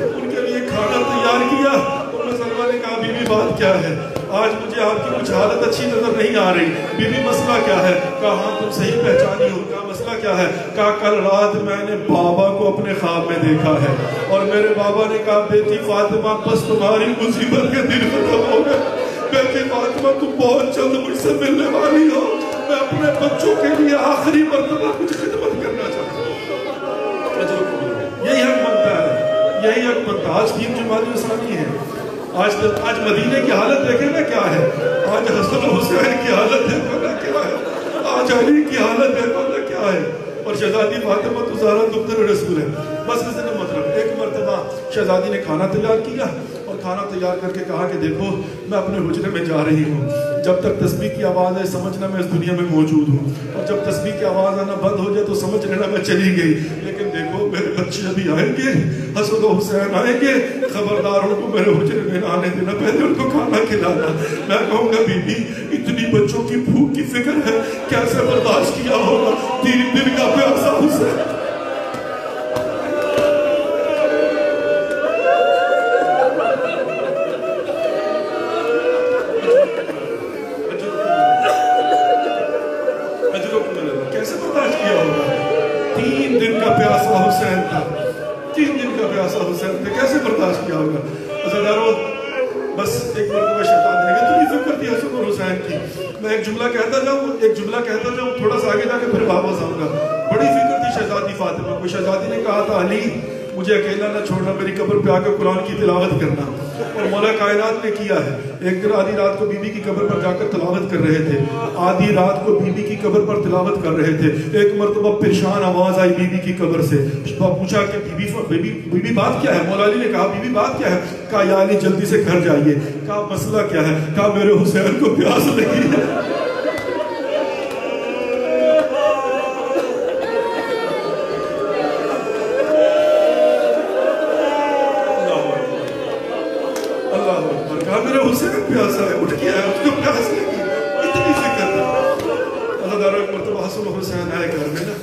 ان کے لیے کھانا تیار کیا. ام سلمہ نے کہا بی بی بات کیا ہے, آج مجھے آپ کی کچھ حالت اچھی نظر نہیں آ رہی. بی بی مسئلہ کیا ہے؟ کہا ہاں تم صحیح پہچانی ہو. کہا مسئلہ کیا ہے؟ کہا کل رات میں نے بابا کو اپنے خواب میں دیکھا ہے اور میرے بابا نے کہا بیٹی فاطمہ بس تمہاری مصیبت کے دن ختم ہو گئے. بیٹی فاطمہ تم بہت جلد مجھ سے ملنے والی ہو. میں اپنے بچوں کے لیے آخری مرتبہ کچھ خدمت کرنا چاہتا ہوں. یہی حق بنتا ہے, یہی حق بنتا ہے. آج 3 جمادی الثانی ہے. آج مدینے کی حالت دیکھیں نا کیا ہے. آج حسن و حسین کی حالت دیکھو نا کیا ہے. آج علی کی حالت دیکھو نا کیا ہے. اور شہزادی فاطمہ تو زہرا دختر رسول ہے. بس اس نے مطلب ایک مرتبہ شہزادی نے کھانا تیار کیا اور کھانا تیار کر کے کہا کہ دیکھو میں اپنے حجرے میں جا رہی ہوں. جب تک تسبیح کی آواز ہے سمجھنا میں اس دنیا میں موجود ہوں, اور جب تسبیح کی آواز آنا بند ہو جائے تو سمجھ لینا میں چلی گئی. لیکن دیکھو میرے بچے ابھی آئیں گے, حسن و حسین آئیں گے, خبردار ان کو میرے حجرے میں آنے دینا, پہلے ان کو کھانا کھلانا. میں کہوں گا بی بی اتنی بچوں کی بھوک کی فکر ہے, کیسے برداشت کیا ہوگا 3 دن کا پیاسا حسین. کیسے برداشت کیا ہوگا 3 دن کا پیاسا حسین تھا. بس ایک مرتبہ شیطان نے کہا تمہیں فکر تھی حسن اور حسین کی. میں ایک جملہ کہتا جاؤں تھوڑا سا آگے جا کے پھر واپس آؤں گا. بڑی فکر تھی شہزادی فاطمہ کو. شہزادی نے کہا تھا علی مجھے اکیلا نہ چھوڑنا, میری قبر پہ آ کے قرآن کی تلاوت کرنا. اور مولا کائنات نے کیا ہے. ایک دن آدھی رات کو بی بی کی قبر پر جا کر تلاوت کر رہے تھے. آدھی رات کو بی بی کی قبر پر تلاوت کر رہے تھے. ایک مرتبہ پریشان آواز آئی بی بی کی قبر سے. پوچھا کہ بی بی بات کیا ہے. مولا علی نے کہا بی بی بات کیا ہے. کہا یا علی جلدی سے گھر جائیے. کہا مسئلہ کیا ہے. کہا میرے حسین کو پیاس لگی ہے. میرے حسین پیاسا ہے, اٹھ گیا ہے, اس کو پیاس لگی. اتنی فکر. اللہ تعالیٰ ایک مرتبہ حسن و حسین آئے گھر میں نا،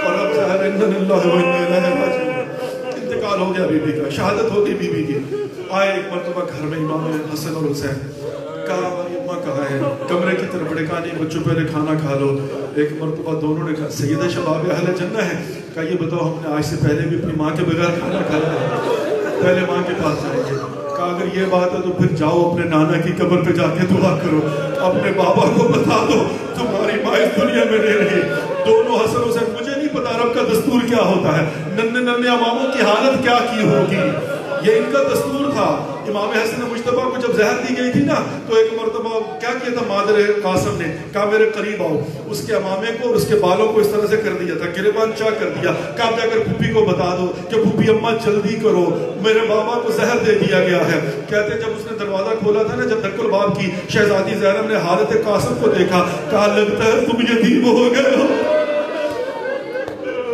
اور اب ظاہر ان اللہ و انا الیہ راجعون، انتقال ہو گیا بی بی کا، شہادت ہو گئی بی بی کی. آئے ایک مرتبہ گھر میں امام حسن اور حسین، کہا ہماری اماں کہاں ہے؟ کمرے کی طرف بڑے، کہا نہیں بچوں پہلے کھانا کھا لو. ایک مرتبہ دونوں نے کہا سید شباب اہل جنہ ہے، کہا یہ بتاؤ ہم نے آج سے پہلے بھی اپنی ماں کے بغیر کھانا کھایا ہے؟ پہلے ماں کے پاس جائیں گے. کہا اگر یہ بات ہے تو پھر جاؤ اپنے نانا کی قبر پہ جا کے دعا کرو، اپنے بابا کو بتا دو تمہاری ماں اس دنیا میں نہیں رہی. دونوں حسن حسین، مجھے نہیں پتا رب کا دستور کیا ہوتا ہے، ننھے ننھے اماموں کی حالت کیا کی ہوگی، یہ ان کا دستور تھا. امام حسن مجتبیٰ کو جب زہر دی گئی تھی نا، تو ایک مرتبہ کیا کیا تھا مادر قاسم نے، کہا میرے قریب آؤ، اس کے امامے کو اور اس کے بالوں کو اس طرح سے کر دیا تھا، گریبان چاک کر دیا. کہا جا کر پھوپھی کو بتا دو کہ پھوپھی اماں جلدی کرو، میرے بابا کو زہر دے دیا گیا ہے. کہتے ہیں جب اس نے دروازہ کھولا تھا نا، جب دھک الباب کی، شہزادی زینب نے حالت قاسم کو دیکھا، کہا لگتا ہے تم یتیم ہو گئے ہو،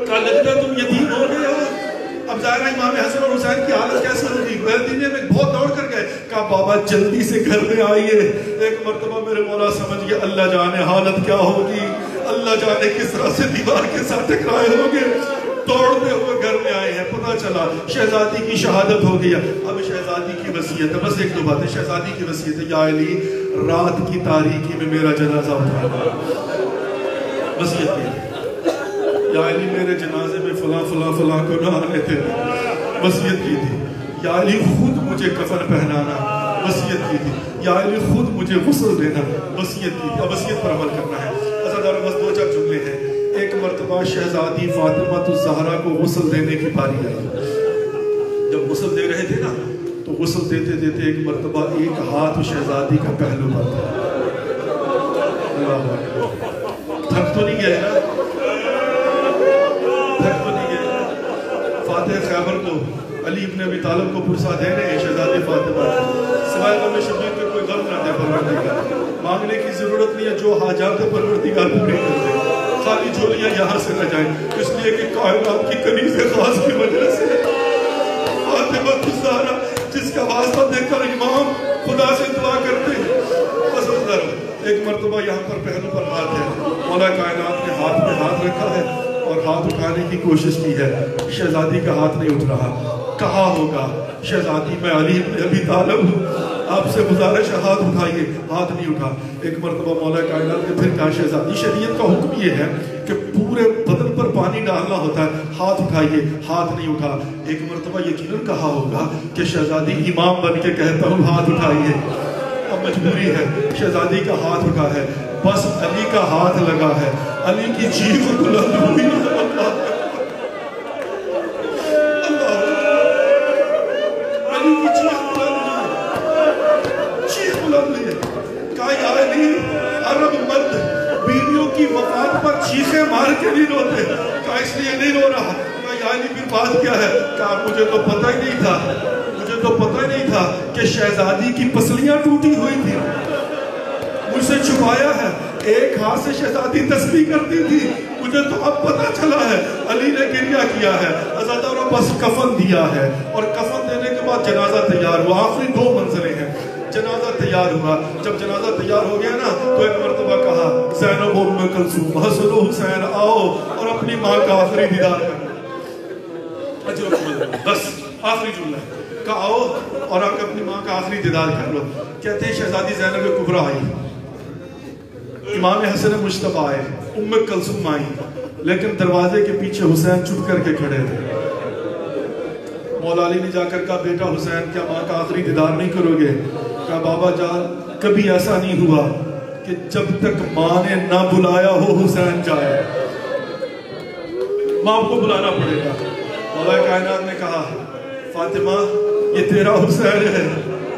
کہا لگتا ہے تم یتیم ہو گئے ہو. اب ظاہر ہے امام حسن اور حسین کی حالت کیسے ہوگی؟ دنیا میں بہت دوڑ کر گئے، کہا بابا جلدی سے گھر میں آئیے. ایک مرتبہ میرے مولا سمجھ گئے اللہ جانے حالت کیا ہوگی، اللہ جانے کس طرح سے دیوار کے ساتھ ٹکرائے ہوں گے. دوڑتے ہوئے گھر میں آئے ہیں، پتہ چلا شہزادی کی شہادت ہو گئی. اب شہزادی کی وصیت ہے، بس ایک دو باتیں. شہزادی کی وصیت ہے، یا علی رات کی تاریکی میں میرا جنازہ اٹھانا. وصیت کی یا علی میرے جنازے میں فلاں فلاں فلاں کو نہ آنے تھے، وصیت کی تھی. یا علی خود مجھے کفن پہنانا، وصیت کی تھی. یا علی خود مجھے غسل دینا، وصیت کی تھی. اب وصیت پر عمل کرنا ہے. عزیزان بس دو چار جملے ہیں. ایک مرتبہ شہزادی فاطمہ الزہرا کو غسل دینے کی باری آئی. جب غسل دے رہے تھے نا، تو غسل دیتے دیتے ایک مرتبہ ایک ہاتھ شہزادی کا پہلو پر تھا. اللہ تھک تو نہیں گئے نا، فاتح خیبر کو علی ابن ابی طالب کو پرسا دے رہے ہیں شہزادی فاطمہ، سوائے غم شبیر کے کوئی غم نہ دے پروردگار. مانگنے کی ضرورت نہیں ہے، جو حاجات پروردگار پوری کر دے. خالی جھولیاں یہاں سے نہ جائیں، اس لیے کہ کائنات کی کنیز خاص کی وجہ سے فاطمہ الزہرا جس کا واسطہ دیکھ کر امام خدا سے دعا کرتے ہیں. بس ایک مرتبہ یہاں پر پہلو پر ہاتھ ہے، مولا کائنات نے ہاتھ پہ ہاتھ رکھا ہے اور ہاتھ اٹھانے کی کوشش کی ہے. شہزادی کا ہاتھ نہیں اٹھ رہا. کہا ہوگا شہزادی میں علی ابن ابی طالب ہوں، آپ سے گزارش ہے ہاتھ اٹھائیے. ہاتھ نہیں اٹھا. ایک مرتبہ مولا کائنات نے پھر کہا شہزادی شریعت کا حکم یہ ہے کہ پورے بدن پر پانی ڈالنا ہوتا ہے، ہاتھ اٹھائیے. ہاتھ نہیں اٹھا. ایک مرتبہ یقیناً کہا ہوگا کہ شہزادی امام بن کے کہتا ہوں ہاتھ اٹھائیے. اب مجبوری ہے، شہزادی کا ہاتھ اٹھا ہے، بس علی کا ہاتھ لگا ہے. علی کی چیخ بلند ہوئی، علی کی چیخ بلند ہوئی، چیخ بلند ہوئی. کہا یا علی عرب مرد بیویوں کی وفات پر چیخیں مار کے نہیں روتے. کہا اس لیے نہیں رو رہا. کہا یا علی پھر بات کیا ہے؟ کہا مجھے تو پتہ ہی نہیں تھا، مجھے تو پتہ نہیں تھا کہ شہزادی کی پسلیاں ٹوٹی ہوئی تھی، مجھ سے چھپایا ہے. ایک ہاتھ سے شہزادی تسبیح کرتی تھی، مجھے تو اب پتہ چلا ہے. علی نے گریہ کیا ہے، عزاداروں بس کفن دیا ہے، اور کفن دینے کے بعد جنازہ تیار ہوا. آخری دو منزلیں ہیں. جنازہ تیار ہوا. جب جنازہ تیار ہو گیا نا، تو ایک مرتبہ کہا زینب ام کلثوم حسن و حسین آؤ اور اپنی ماں کا آخری دیدار کرو. بس آخری جملہ کہا آؤ اور آپ اپنی ماں کا آخری دیدار کر لو. کہتے ہیں شہزادی زینب کبریٰ آئی، امام حسن مجتبیٰ آئے، ام کلثوم آئی، لیکن دروازے کے پیچھے حسین چھپ کر کے کھڑے تھے. مولا علی نے جا کر کہا بیٹا حسین کیا ماں کا آخری دیدار نہیں کرو گے؟ کہا بابا جان کبھی ایسا نہیں ہوا کہ جب تک ماں نے نہ بلایا ہو حسین جائے، ماں کو بلانا پڑے گا. مولا کائنات نے کہا فاطمہ یہ تیرا حسین ہے،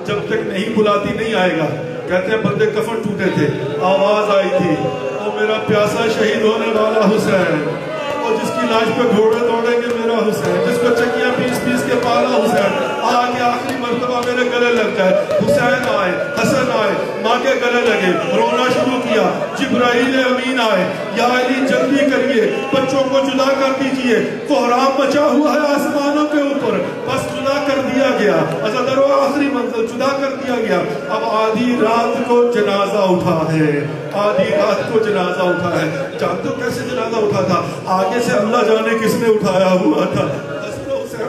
جب تک نہیں بلاتی نہیں آئے گا. کہتے ہیں بندے کفن ٹوٹے تھے، آواز آئی تھی وہ میرا پیاسا شہید ہونے والا حسین، اور جس کی لاش پہ گھوڑے دوڑیں گے میرا حسین، جس کو چکیاں پیس پیس کے پالا حسین، آگے آخری مرتبہ میرے گلے لگ جائے. حسین آئے، حسن آئے، ماں کے گلے لگے، رونا شروع کیا. دیا, جبرائیل امین آئے, یا علی جلدی کریے, بچوں کو جدا کر دیجئے, کوہرام مچا ہوا ہے آسمانوں کے اوپر, بس جدا کر دیا گیا, ازدر و آخری منزل جدا کر دیا گیا. اب آدھی رات کو جنازہ اٹھا ہے, آدھی رات کو جنازہ اٹھا ہے. جانتے ہو کیسے جنازہ اٹھا تھا؟ آگے سے اللہ جانے کس نے اٹھایا ہوا تھا.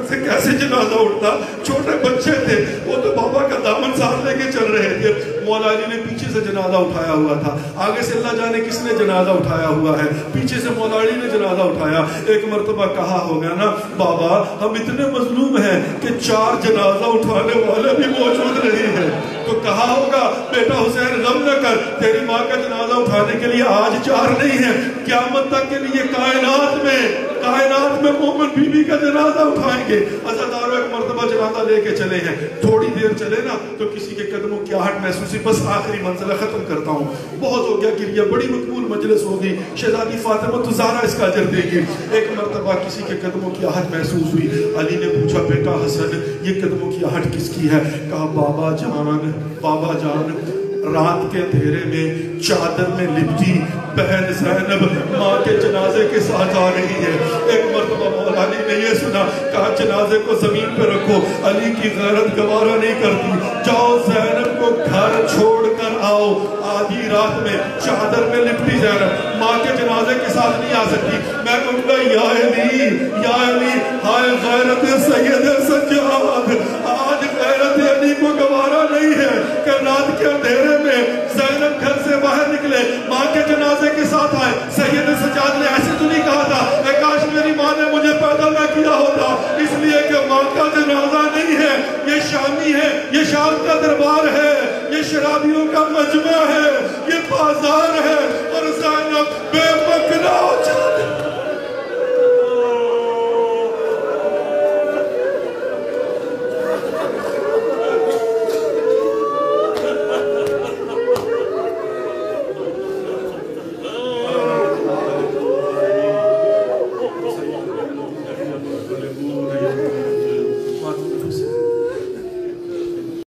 سے کیسے جنازہ اٹھتا, چھوٹے بچے تھے, وہ تو بابا کا دامن ساتھ لے کے چل رہے تھے. مولا علی نے پیچھے سے جنازہ اٹھایا ہوا تھا, آگے سے اللہ جانے کس نے جنازہ اٹھایا ہوا ہے, پیچھے سے مولا علی نے جنازہ اٹھایا. ایک مرتبہ کہا ہو گیا نا, بابا ہم اتنے مظلوم ہیں کہ 4 جنازہ اٹھانے والے بھی موجود نہیں ہیں. تو کہا ہوگا بیٹا حسین غم نہ کر, تیری ماں کا جنازہ اٹھانے کے لیے آج 4 نہیں ہیں, قیامت تک کے لیے کائنات میں مومن بی بی کا جنازہ اٹھائیں گے. عزادارو ایک مرتبہ جنازہ لے کے چلے ہیں, تھوڑی دیر چلے نا تو کسی کے قدموں کی آہٹ محسوس ہوئی. بس آخری منزلہ ختم کرتا ہوں, بہت ہو گیا گریہ, بڑی مقبول مجلس ہوگی, شہزادی فاطمہ تو زہرا اس کا اجر دے گی. ایک مرتبہ کسی کے قدموں کی آہٹ محسوس ہوئی. علی نے پوچھا بیٹا حسن یہ قدموں کی آہٹ کس کی ہے؟ کہا بابا جان رات کے اندھیرے میں چادر میں لپٹی بہن زینب ماں کے جنازے کے ساتھ آ رہی ہے. ایک مرتبہ مولا علی نے یہ سنا, کہا جنازے کو زمین پہ رکھو, علی کی غیرت گوارا نہیں کرتی, جاؤ زینب کو گھر چھوڑ کر آؤ. آدھی رات میں چادر میں لپٹی زینب ماں کے جنازے کے ساتھ نہیں آ سکتی. میں کہوں گا یا علی ہائے غیرت سید سجاد, آج غیرت علی کو گوارا نہیں ہے کہ رات کے اندھیرے میں زینب گھر سے باہر نکلے, ماں کے جنازے کے ساتھ آئے. سید سجاد نے ایسے